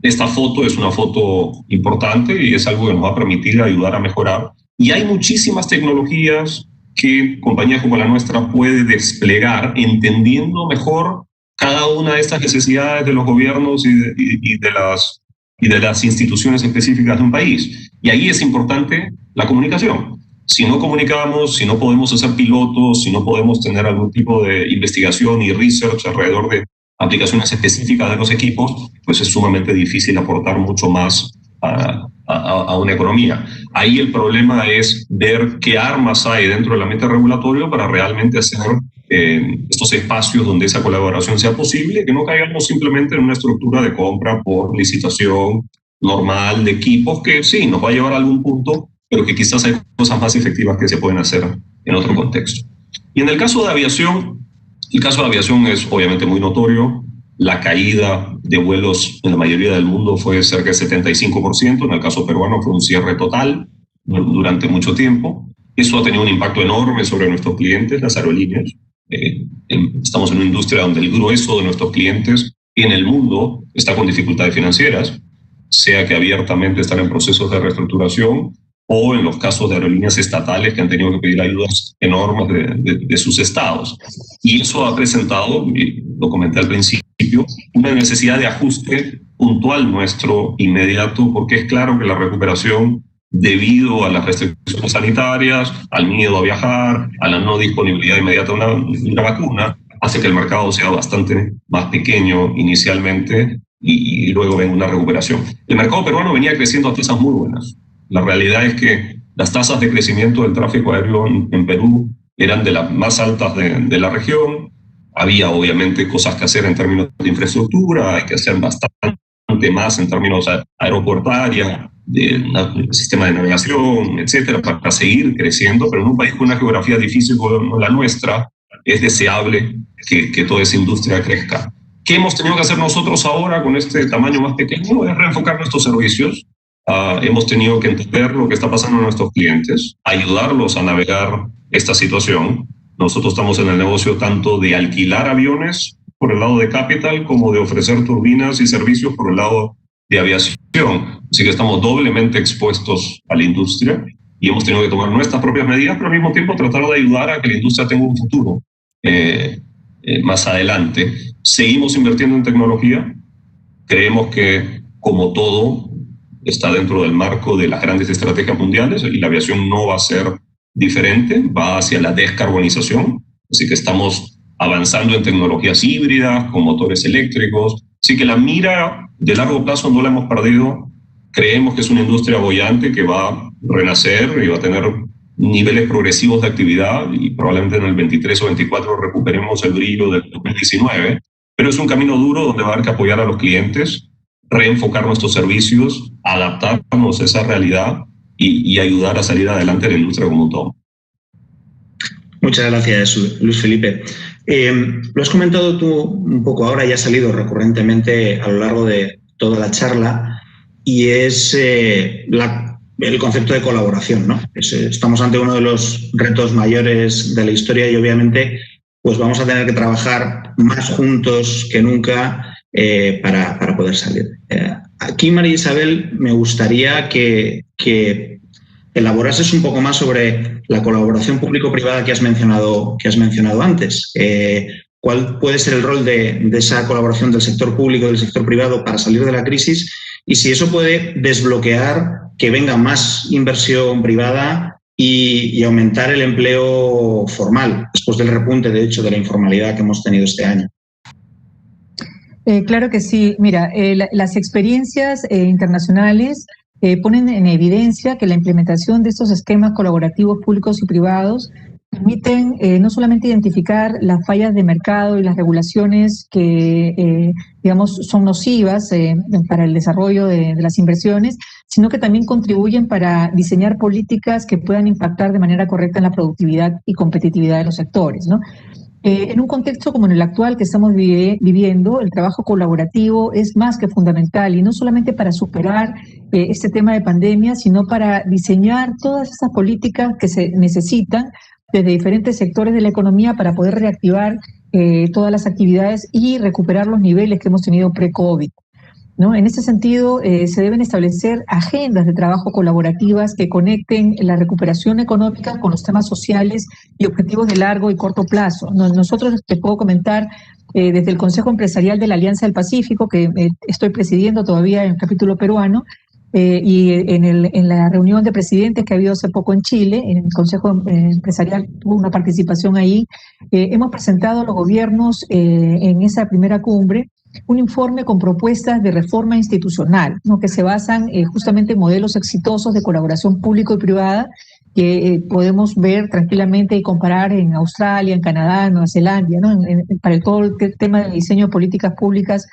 esta foto es una foto importante y es algo que nos va a permitir ayudar a mejorar. Y hay muchísimas tecnologías que compañías como la nuestra puede desplegar entendiendo mejor cada una de estas necesidades de los gobiernos y de las instituciones específicas de un país. Y ahí es importante la comunicación. Si no comunicamos, si no podemos hacer pilotos, si no podemos tener algún tipo de investigación y research alrededor de aplicaciones específicas de los equipos, pues es sumamente difícil aportar mucho más a una economía. Ahí el problema es ver qué armas hay dentro del ambiente regulatorio para realmente hacer estos espacios donde esa colaboración sea posible, que no caigamos simplemente en una estructura de compra por licitación normal de equipos que sí, nos va a llevar a algún punto, pero que quizás hay cosas más efectivas que se pueden hacer en otro contexto. Y en el caso de aviación, el caso de aviación es obviamente muy notorio. La caída de vuelos en la mayoría del mundo fue cerca del 75%. En el caso peruano fue un cierre total durante mucho tiempo. Eso ha tenido un impacto enorme sobre nuestros clientes, las aerolíneas. Estamos en una industria donde el grueso de nuestros clientes en el mundo está con dificultades financieras, sea que abiertamente están en procesos de reestructuración o en los casos de aerolíneas estatales que han tenido que pedir ayudas enormes de sus estados. Y eso ha presentado, y lo comenté al principio, una necesidad de ajuste puntual nuestro inmediato, porque es claro que la recuperación, debido a las restricciones sanitarias, al miedo a viajar, a la no disponibilidad inmediata de una vacuna, hace que el mercado sea bastante más pequeño inicialmente y luego venga una recuperación. El mercado peruano venía creciendo a tasas muy buenas. La realidad es que las tasas de crecimiento del tráfico aéreo en Perú eran de las más altas de la región. Había obviamente cosas que hacer en términos de infraestructura, hay que hacer bastante más en términos aeroportuarios, de sistema de navegación, etcétera, para seguir creciendo, pero en un país con una geografía difícil como la nuestra, es deseable que toda esa industria crezca. ¿Qué hemos tenido que hacer nosotros ahora con este tamaño más pequeño? Es reenfocar nuestros servicios. Hemos tenido que entender lo que está pasando en nuestros clientes, ayudarlos a navegar esta situación. Nosotros estamos en el negocio tanto de alquilar aviones por el lado de Capital como de ofrecer turbinas y servicios por el lado de aviación. Así que estamos doblemente expuestos a la industria y hemos tenido que tomar nuestras propias medidas, pero al mismo tiempo tratar de ayudar a que la industria tenga un futuro más adelante. Seguimos invirtiendo en tecnología. Creemos que, como todo, está dentro del marco de las grandes estrategias mundiales y la aviación no va a ser diferente, va hacia la descarbonización. Así que estamos avanzando en tecnologías híbridas, con motores eléctricos. Así que la mira de largo plazo no la hemos perdido. Creemos que es una industria boyante que va a renacer y va a tener niveles progresivos de actividad y probablemente en el 23 o 24 recuperemos el brillo del 2019. Pero es un camino duro donde va a haber que apoyar a los clientes, reenfocar nuestros servicios, adaptarnos a esa realidad y ayudar a salir adelante la industria como un todo. Muchas gracias, Luis Felipe. Lo has comentado tú un poco ahora y ha salido recurrentemente a lo largo de toda la charla y es el concepto de colaboración, ¿no? Estamos ante uno de los retos mayores de la historia y obviamente pues vamos a tener que trabajar más juntos que nunca para poder salir. Aquí, María Isabel, me gustaría que elaborases un poco más sobre la colaboración público-privada que has mencionado antes. ¿Cuál puede ser el rol de esa colaboración del sector público y del sector privado para salir de la crisis? Y si eso puede desbloquear que venga más inversión privada y aumentar el empleo formal, después del repunte, de hecho, de la informalidad que hemos tenido este año. Claro que sí. Mira, las experiencias internacionales ponen en evidencia que la implementación de estos esquemas colaborativos públicos y privados permiten no solamente identificar las fallas de mercado y las regulaciones que, digamos, son nocivas para el desarrollo de las inversiones, sino que también contribuyen para diseñar políticas que puedan impactar de manera correcta en la productividad y competitividad de los sectores, ¿no? En un contexto como en el actual que estamos viviendo, el trabajo colaborativo es más que fundamental y no solamente para superar este tema de pandemia, sino para diseñar todas esas políticas que se necesitan desde diferentes sectores de la economía para poder reactivar todas las actividades y recuperar los niveles que hemos tenido pre-COVID, ¿no? En ese sentido, se deben establecer agendas de trabajo colaborativas que conecten la recuperación económica con los temas sociales y objetivos de largo y corto plazo. Nosotros, te puedo comentar, desde el Consejo Empresarial de la Alianza del Pacífico, que estoy presidiendo todavía en el capítulo peruano, y en la reunión de presidentes que ha habido hace poco en Chile, en el Consejo Empresarial tuvo una participación ahí, hemos presentado a los gobiernos en esa primera cumbre un informe con propuestas de reforma institucional, ¿no?, que se basan justamente en modelos exitosos de colaboración público y privada que podemos ver tranquilamente y comparar en Australia, en Canadá, en Nueva Zelanda, ¿no?, para todo el tema de diseño de políticas públicas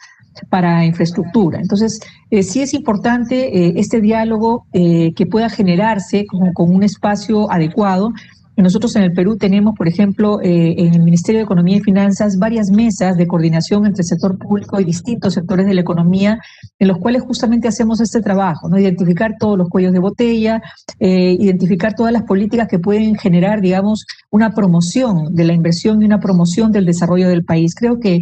para infraestructura. Entonces, sí es importante este diálogo que pueda generarse con un espacio adecuado. Nosotros en el Perú tenemos, por ejemplo, en el Ministerio de Economía y Finanzas varias mesas de coordinación entre el sector público y distintos sectores de la economía, en los cuales justamente hacemos este trabajo, ¿no? Identificar todos los cuellos de botella, identificar todas las políticas que pueden generar, digamos, una promoción de la inversión y una promoción del desarrollo del país. Creo que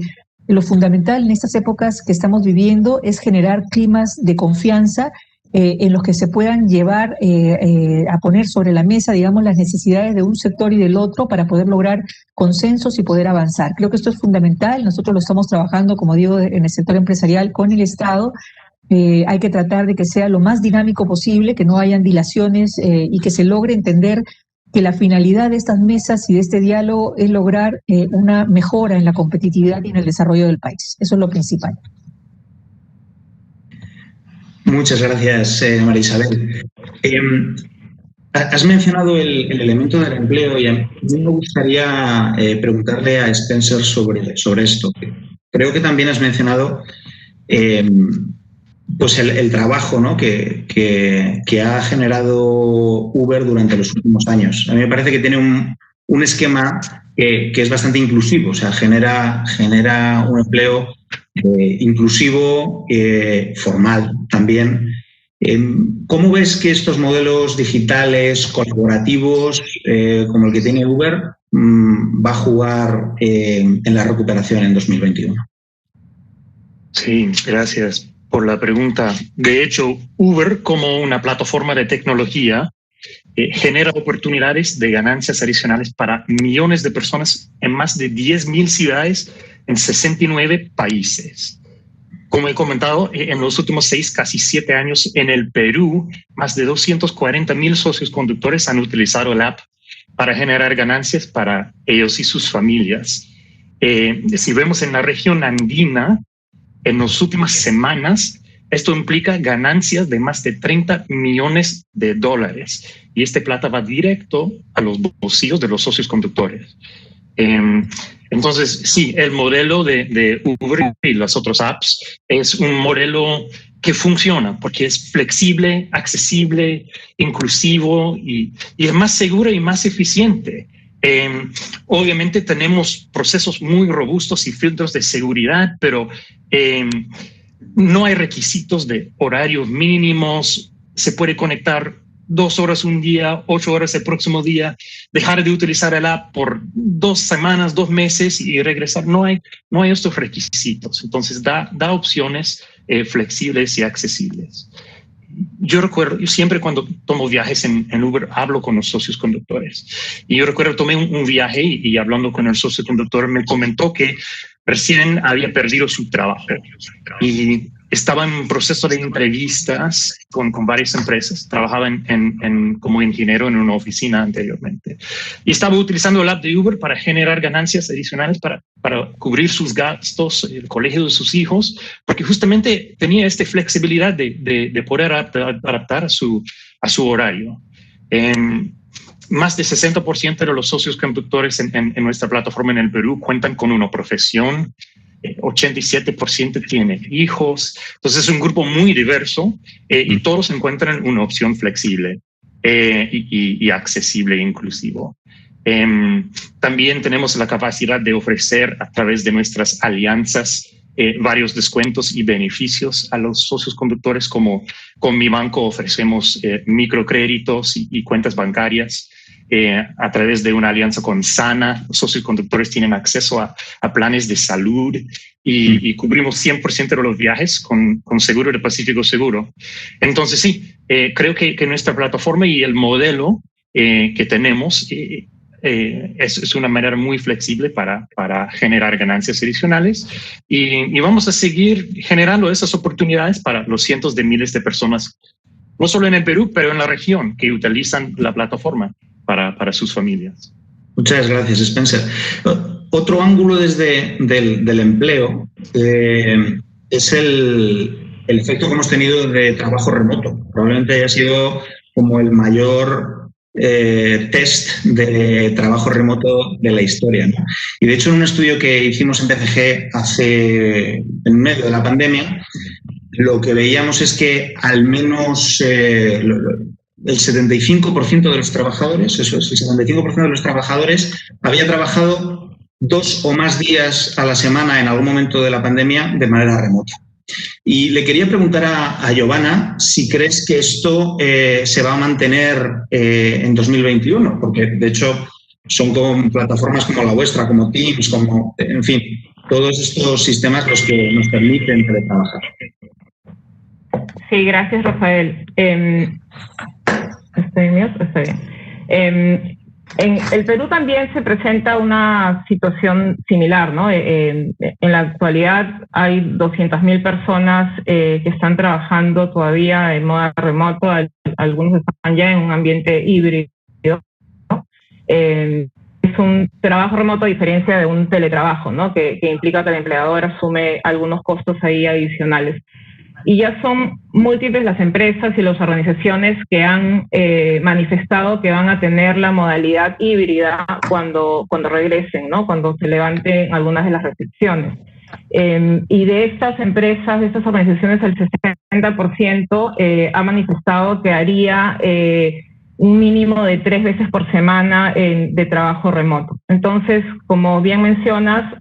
lo fundamental en estas épocas que estamos viviendo es generar climas de confianza en los que se puedan llevar a poner sobre la mesa, digamos, las necesidades de un sector y del otro para poder lograr consensos y poder avanzar. Creo que esto es fundamental. Nosotros lo estamos trabajando, como digo, en el sector empresarial con el Estado. Hay que tratar de que sea lo más dinámico posible, que no hayan dilaciones y que se logre entender que la finalidad de estas mesas y de este diálogo es lograr una mejora en la competitividad y en el desarrollo del país. Eso es lo principal. Muchas gracias, María Isabel. Has mencionado el elemento del empleo y a mí me gustaría preguntarle a Spencer sobre esto. Creo que también has mencionado pues el trabajo, ¿no?, que ha generado Uber durante los últimos años. A mí me parece que tiene un esquema que es bastante inclusivo, o sea, genera un empleo inclusivo, formal también. ¿Cómo ves que estos modelos digitales colaborativos, como el que tiene Uber, va a jugar en la recuperación en 2021? Sí, gracias por la pregunta. De hecho, Uber, como una plataforma de tecnología, genera oportunidades de ganancias adicionales para millones de personas en más de 10.000 ciudades en 69 países. Como he comentado, en los últimos 6, casi 7 años en el Perú, más de 240.000 socios conductores han utilizado el app para generar ganancias para ellos y sus familias. Si vemos en la región andina, en las últimas semanas, esto implica ganancias de más de 30 millones de dólares. Y esta plata va directo a los bolsillos de los socios conductores. Entonces, sí, el modelo de Uber y las otras apps es un modelo que funciona porque es flexible, accesible, inclusivo y es más seguro y más eficiente. Obviamente tenemos procesos muy robustos y filtros de seguridad, pero no hay requisitos de horarios mínimos. Se puede conectar 2 horas un día, 8 horas el próximo día, dejar de utilizar el app por 2 semanas, 2 meses y regresar. No hay estos requisitos. Entonces da opciones flexibles y accesibles. Yo recuerdo, siempre cuando tomo viajes en Uber, hablo con los socios conductores. Y yo recuerdo, tomé un viaje y hablando con el socio conductor me comentó que recién había perdido su trabajo y estaba en un proceso de entrevistas con varias empresas. Trabajaba como ingeniero en una oficina anteriormente. Y estaba utilizando el app de Uber para generar ganancias adicionales para cubrir sus gastos, el colegio de sus hijos, porque justamente tenía esta flexibilidad de poder adaptar a su horario. Más de 60% de los socios conductores en nuestra plataforma en el Perú cuentan con una profesión. 87% tienen hijos. Entonces es un grupo muy diverso y todos encuentran una opción flexible y accesible e inclusivo. También tenemos la capacidad de ofrecer a través de nuestras alianzas varios descuentos y beneficios a los socios conductores, como con mi banco ofrecemos microcréditos y cuentas bancarias. A través de una alianza con Sana, los socios conductores tienen acceso a planes de salud y cubrimos 100% de los viajes con Seguro de Pacífico Seguro. Entonces sí, creo que nuestra plataforma y el modelo que tenemos es una manera muy flexible para generar ganancias adicionales y vamos a seguir generando esas oportunidades para los cientos de miles de personas no solo en el Perú, pero en la región, que utilizan la plataforma para sus familias. Muchas gracias, Spencer. Otro ángulo del empleo es el efecto que hemos tenido de trabajo remoto. Probablemente haya sido como el mayor test de trabajo remoto de la historia, ¿no? Y de hecho, en un estudio que hicimos en BCG en medio de la pandemia, lo que veíamos es que al menos el 75% de los trabajadores, eso es, el 75% de los trabajadores había trabajado 2 o más días a la semana en algún momento de la pandemia de manera remota. Y le quería preguntar a Giovanna si crees que esto se va a mantener en 2021, porque de hecho son como plataformas como la vuestra, como Teams, en fin, todos estos sistemas los que nos permiten teletrabajar. Sí, gracias, Rafael. ¿Estoy mío? Estoy bien. En el Perú también se presenta una situación similar, ¿no? En la actualidad hay 200.000 personas que están trabajando todavía en modo remoto, algunos están ya en un ambiente híbrido, ¿no? Es un trabajo remoto a diferencia de un teletrabajo, ¿no? Que implica que el empleador asume algunos costos ahí adicionales. Y ya son múltiples las empresas y las organizaciones que han manifestado que van a tener la modalidad híbrida cuando regresen, ¿no? Cuando se levanten algunas de las restricciones. Y de estas empresas, de estas organizaciones, el 60% ha manifestado que haría un mínimo de 3 veces por semana de trabajo remoto. Entonces, como bien mencionas,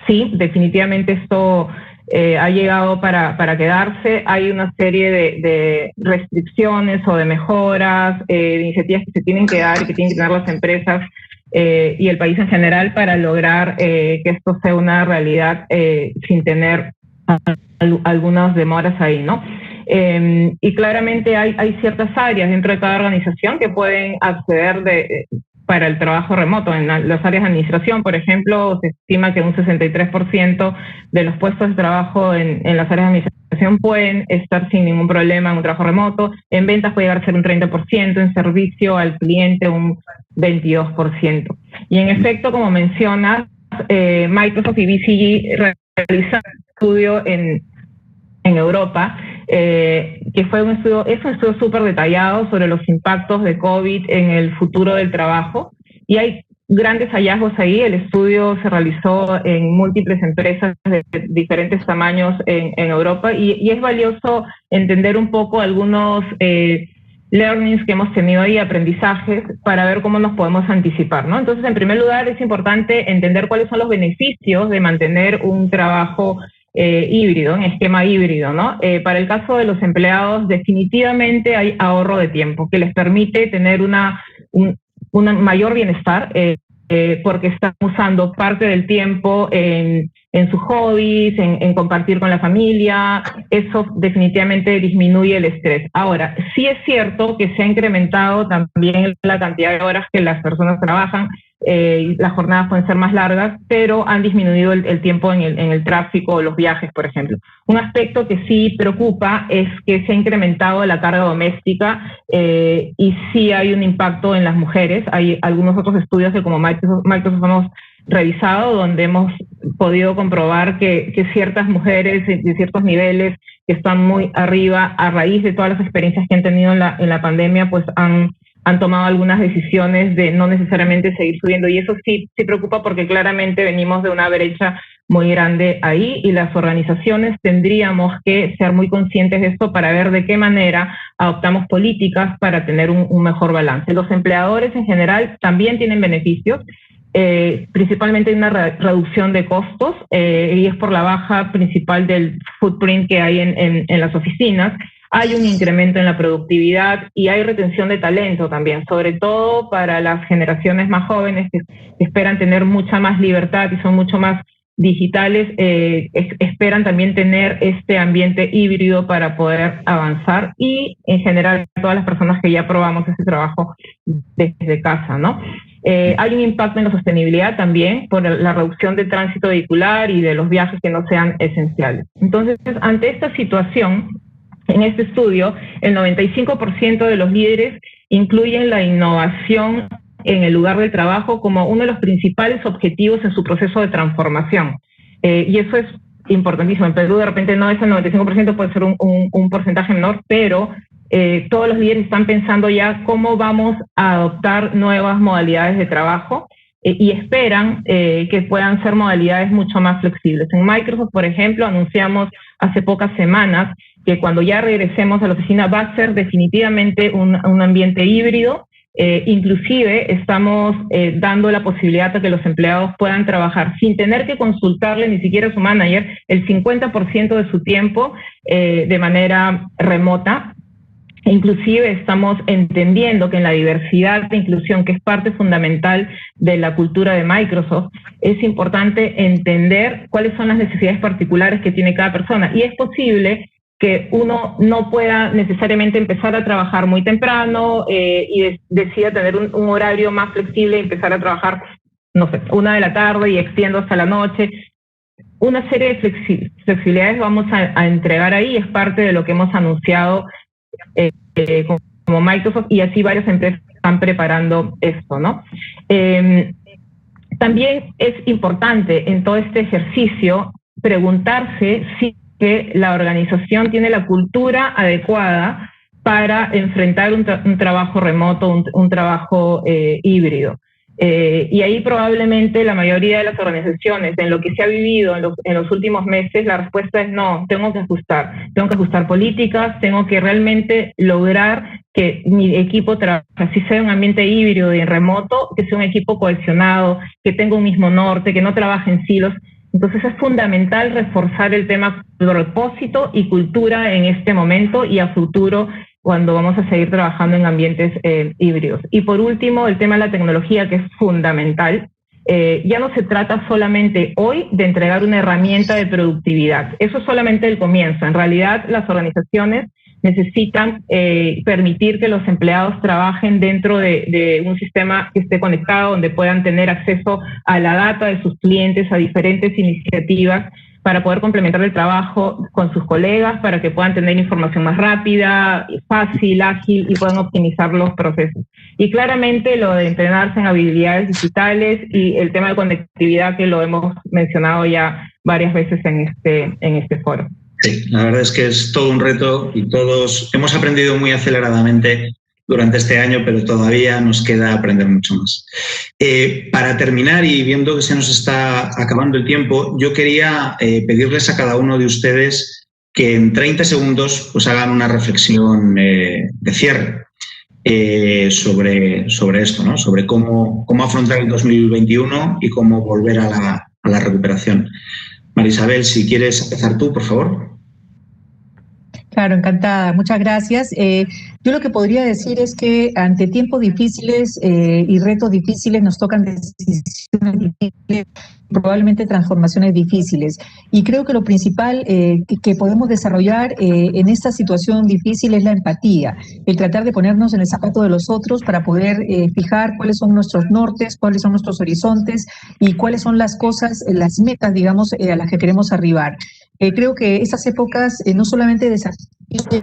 sí, definitivamente esto ha llegado para quedarse. Hay una serie de restricciones o de mejoras, de iniciativas que se tienen que dar y que tienen que dar las empresas y el país en general para lograr que esto sea una realidad sin tener algunas demoras ahí, ¿no? Y claramente hay ciertas áreas dentro de cada organización que pueden acceder para el trabajo remoto. En las áreas de administración, por ejemplo, se estima que un 63% de los puestos de trabajo en las áreas de administración pueden estar sin ningún problema en un trabajo remoto. En ventas puede llegar a ser un 30%, en servicio al cliente un 22%. Y en efecto, como mencionas, Microsoft y BCG realizaron un estudio en Europa, que fue es un estudio súper detallado sobre los impactos de COVID en el futuro del trabajo, y hay grandes hallazgos ahí. El estudio se realizó en múltiples empresas de diferentes tamaños en Europa, y es valioso entender un poco algunos learnings que hemos tenido ahí, aprendizajes, para ver cómo nos podemos anticipar, ¿no? Entonces, en primer lugar, es importante entender cuáles son los beneficios de mantener un trabajo híbrido, en esquema híbrido, ¿no? Para el caso de los empleados, definitivamente hay ahorro de tiempo que les permite tener un mayor bienestar, porque están usando parte del tiempo en sus hobbies, en compartir con la familia. Eso definitivamente disminuye el estrés. Ahora, sí es cierto que se ha incrementado también la cantidad de horas que las personas trabajan. Las jornadas pueden ser más largas, pero han disminuido el tiempo en el tráfico o los viajes, por ejemplo. Un aspecto que sí preocupa es que se ha incrementado la carga doméstica, y sí hay un impacto en las mujeres. Hay algunos otros estudios que como Microsoft hemos revisado, donde hemos podido comprobar que ciertas mujeres de ciertos niveles que están muy arriba, a raíz de todas las experiencias que han tenido en la pandemia, pues han tomado algunas decisiones de no necesariamente seguir subiendo, y eso sí preocupa, porque claramente venimos de una brecha muy grande ahí, y las organizaciones tendríamos que ser muy conscientes de esto para ver de qué manera adoptamos políticas para tener un mejor balance. Los empleadores en general también tienen beneficios, principalmente una reducción de costos, y es por la baja principal del footprint que hay en las oficinas. Hay un incremento en la productividad y hay retención de talento también, sobre todo para las generaciones más jóvenes que esperan tener mucha más libertad y son mucho más digitales, esperan también tener este ambiente híbrido para poder avanzar, y en general todas las personas que ya probamos ese trabajo desde casa, ¿no? Hay un impacto en la sostenibilidad también por la reducción de tránsito vehicular y de los viajes que no sean esenciales. Entonces, ante esta situación, En este estudio, el 95% de los líderes incluyen la innovación en el lugar de trabajo como uno de los principales objetivos en su proceso de transformación. Y eso es importantísimo. En Perú de repente no es el 95%, puede ser un porcentaje menor, pero todos los líderes están pensando ya cómo vamos a adoptar nuevas modalidades de trabajo y esperan que puedan ser modalidades mucho más flexibles. En Microsoft, por ejemplo, anunciamos hace pocas semanas que cuando ya regresemos a la oficina va a ser definitivamente un ambiente híbrido. Inclusive estamos dando la posibilidad de que los empleados puedan trabajar sin tener que consultarle ni siquiera a su manager el 50% de su tiempo de manera remota. Inclusive estamos entendiendo que en la diversidad e inclusión, que es parte fundamental de la cultura de Microsoft, es importante entender cuáles son las necesidades particulares que tiene cada persona. Y es posible que uno no pueda necesariamente empezar a trabajar muy temprano y decida tener un horario más flexible y empezar a trabajar, no sé, 1 de la tarde y extiendo hasta la noche. Una serie de flexibilidades vamos a entregar ahí, es parte de lo que hemos anunciado como Microsoft, y así varias empresas están preparando esto, ¿no? También es importante en todo este ejercicio preguntarse si que la organización tiene la cultura adecuada para enfrentar un trabajo remoto, un trabajo híbrido. Y ahí probablemente la mayoría de las organizaciones, en lo que se ha vivido en los últimos meses, la respuesta es no, tengo que ajustar políticas, tengo que realmente lograr que mi equipo trabaje, así sea un ambiente híbrido y remoto, que sea un equipo cohesionado, que tenga un mismo norte, que no trabaje en silos. Entonces es fundamental reforzar el tema de propósito y cultura en este momento y a futuro cuando vamos a seguir trabajando en ambientes híbridos. Y por último, el tema de la tecnología, que es fundamental. Ya no se trata solamente hoy de entregar una herramienta de productividad. Eso es solamente el comienzo. En realidad, las organizaciones necesitan permitir que los empleados trabajen dentro de un sistema que esté conectado, donde puedan tener acceso a la data de sus clientes, a diferentes iniciativas, para poder complementar el trabajo con sus colegas, para que puedan tener información más rápida, fácil, ágil y puedan optimizar los procesos. Y claramente lo de entrenarse en habilidades digitales y el tema de conectividad, que lo hemos mencionado ya varias veces en este foro. Sí, la verdad es que es todo un reto y todos hemos aprendido muy aceleradamente durante este año, pero todavía nos queda aprender mucho más. Para terminar, y viendo que se nos está acabando el tiempo, yo quería pedirles a cada uno de ustedes que en 30 segundos pues hagan una reflexión de cierre sobre esto, ¿no? Sobre cómo afrontar el 2021 y cómo volver a la recuperación. María Isabel, si quieres empezar tú, por favor. Claro, encantada. Muchas gracias. Yo lo que podría decir es que ante tiempos difíciles y retos difíciles nos tocan decisiones difíciles, probablemente transformaciones difíciles. Y creo que lo principal que podemos desarrollar en esta situación difícil es la empatía, el tratar de ponernos en el zapato de los otros para poder fijar cuáles son nuestros nortes, cuáles son nuestros horizontes y cuáles son las cosas, las metas, digamos, a las que queremos arribar. Creo que estas épocas no solamente desafían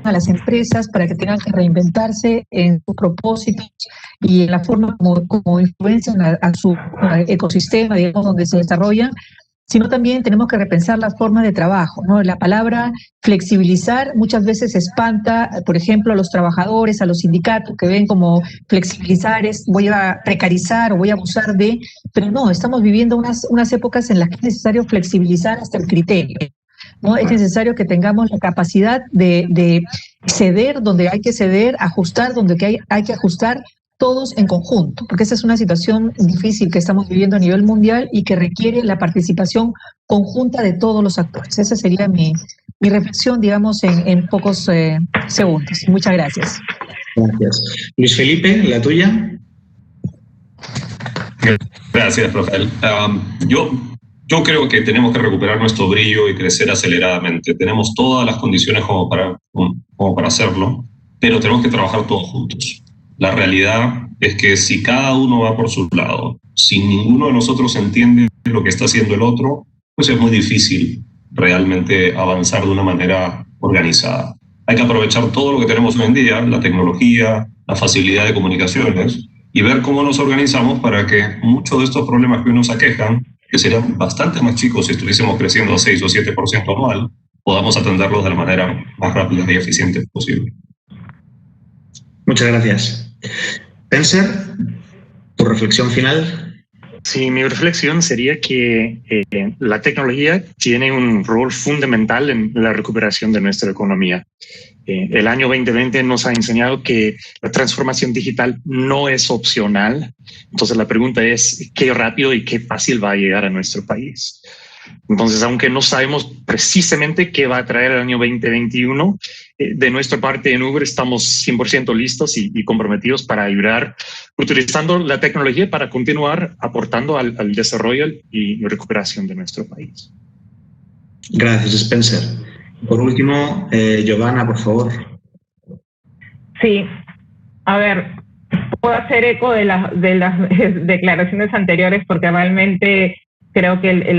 a las empresas para que tengan que reinventarse en sus propósitos y en la forma como influencian a su ecosistema, digamos, donde se desarrollan, sino también tenemos que repensar la forma de trabajo, ¿no? La palabra flexibilizar muchas veces espanta, por ejemplo, a los trabajadores, a los sindicatos, que ven como flexibilizar es voy a precarizar o voy a abusar de, pero no, estamos viviendo unas épocas en las que es necesario flexibilizar hasta el criterio, ¿no? Es necesario que tengamos la capacidad de ceder donde hay que ceder, ajustar donde hay que ajustar, todos en conjunto, porque esa es una situación difícil que estamos viviendo a nivel mundial y que requiere la participación conjunta de todos los actores. Esa sería mi reflexión, digamos, en pocos segundos. Muchas gracias. Gracias. Luis Felipe, la tuya. Gracias, Rafael. Yo creo que tenemos que recuperar nuestro brillo y crecer aceleradamente. Tenemos todas las condiciones como para hacerlo, pero tenemos que trabajar todos juntos. La realidad es que si cada uno va por su lado, si ninguno de nosotros entiende lo que está haciendo el otro, pues es muy difícil realmente avanzar de una manera organizada. hay que aprovechar todo lo que tenemos hoy en día, la tecnología, la facilidad de comunicaciones, y ver cómo nos organizamos para que muchos de estos problemas que hoy nos aquejan, que serían bastante más chicos si estuviésemos creciendo a 6 o 7% anual, podamos atenderlos de la manera más rápida y eficiente posible. Muchas gracias. Spencer, tu reflexión final. Sí, mi reflexión sería que la tecnología tiene un rol fundamental en la recuperación de nuestra economía. El año 2020 nos ha enseñado que la transformación digital no es opcional. Entonces la pregunta es qué rápido y qué fácil va a llegar a nuestro país. Entonces, aunque no sabemos precisamente qué va a traer el año 2021, de nuestra parte en Uber estamos 100% listos y comprometidos para ayudar utilizando la tecnología para continuar aportando al desarrollo y recuperación de nuestro país. Gracias, Spencer. Por último, Giovanna, por favor. Sí, a ver, puedo hacer eco de las declaraciones anteriores porque realmente creo que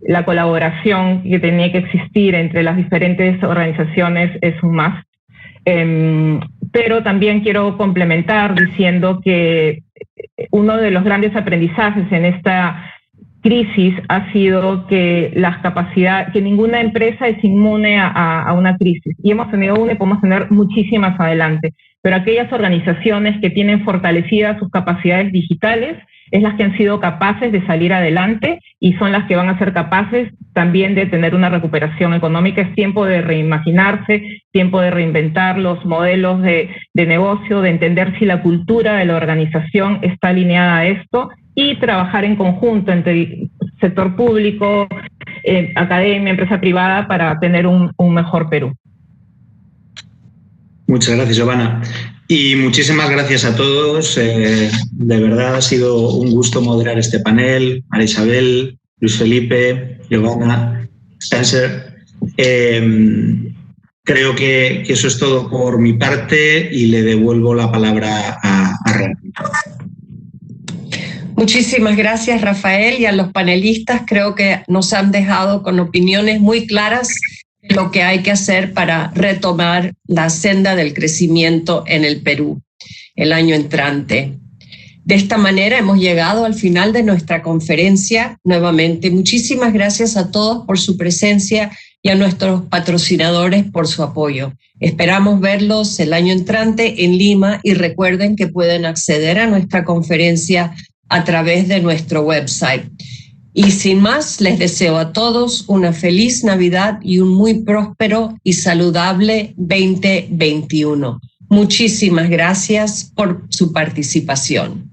la colaboración que tenía que existir entre las diferentes organizaciones es un must. Pero también quiero complementar diciendo que uno de los grandes aprendizajes en esta crisis ha sido que que ninguna empresa es inmune a una crisis. Y hemos tenido una y podemos tener muchísimas adelante. Pero aquellas organizaciones que tienen fortalecidas sus capacidades digitales es las que han sido capaces de salir adelante y son las que van a ser capaces también de tener una recuperación económica. Es tiempo de reimaginarse, tiempo de reinventar los modelos de negocio, de entender si la cultura de la organización está alineada a esto y trabajar en conjunto entre sector público, academia, empresa privada para tener un mejor Perú. Muchas gracias, Giovanna. Y muchísimas gracias a todos. De verdad ha sido un gusto moderar este panel. María Isabel, Luis Felipe, Giovanna, Spencer. Creo que eso es todo por mi parte y le devuelvo la palabra a Randy. Muchísimas gracias, Rafael, y a los panelistas. Creo que nos han dejado con opiniones muy claras de lo que hay que hacer para retomar la senda del crecimiento en el Perú el año entrante. De esta manera hemos llegado al final de nuestra conferencia. Nuevamente, muchísimas gracias a todos por su presencia y a nuestros patrocinadores por su apoyo. Esperamos verlos el año entrante en Lima y recuerden que pueden acceder a nuestra conferencia a través de nuestro website. Y sin más, les deseo a todos una feliz Navidad y un muy próspero y saludable 2021. Muchísimas gracias por su participación.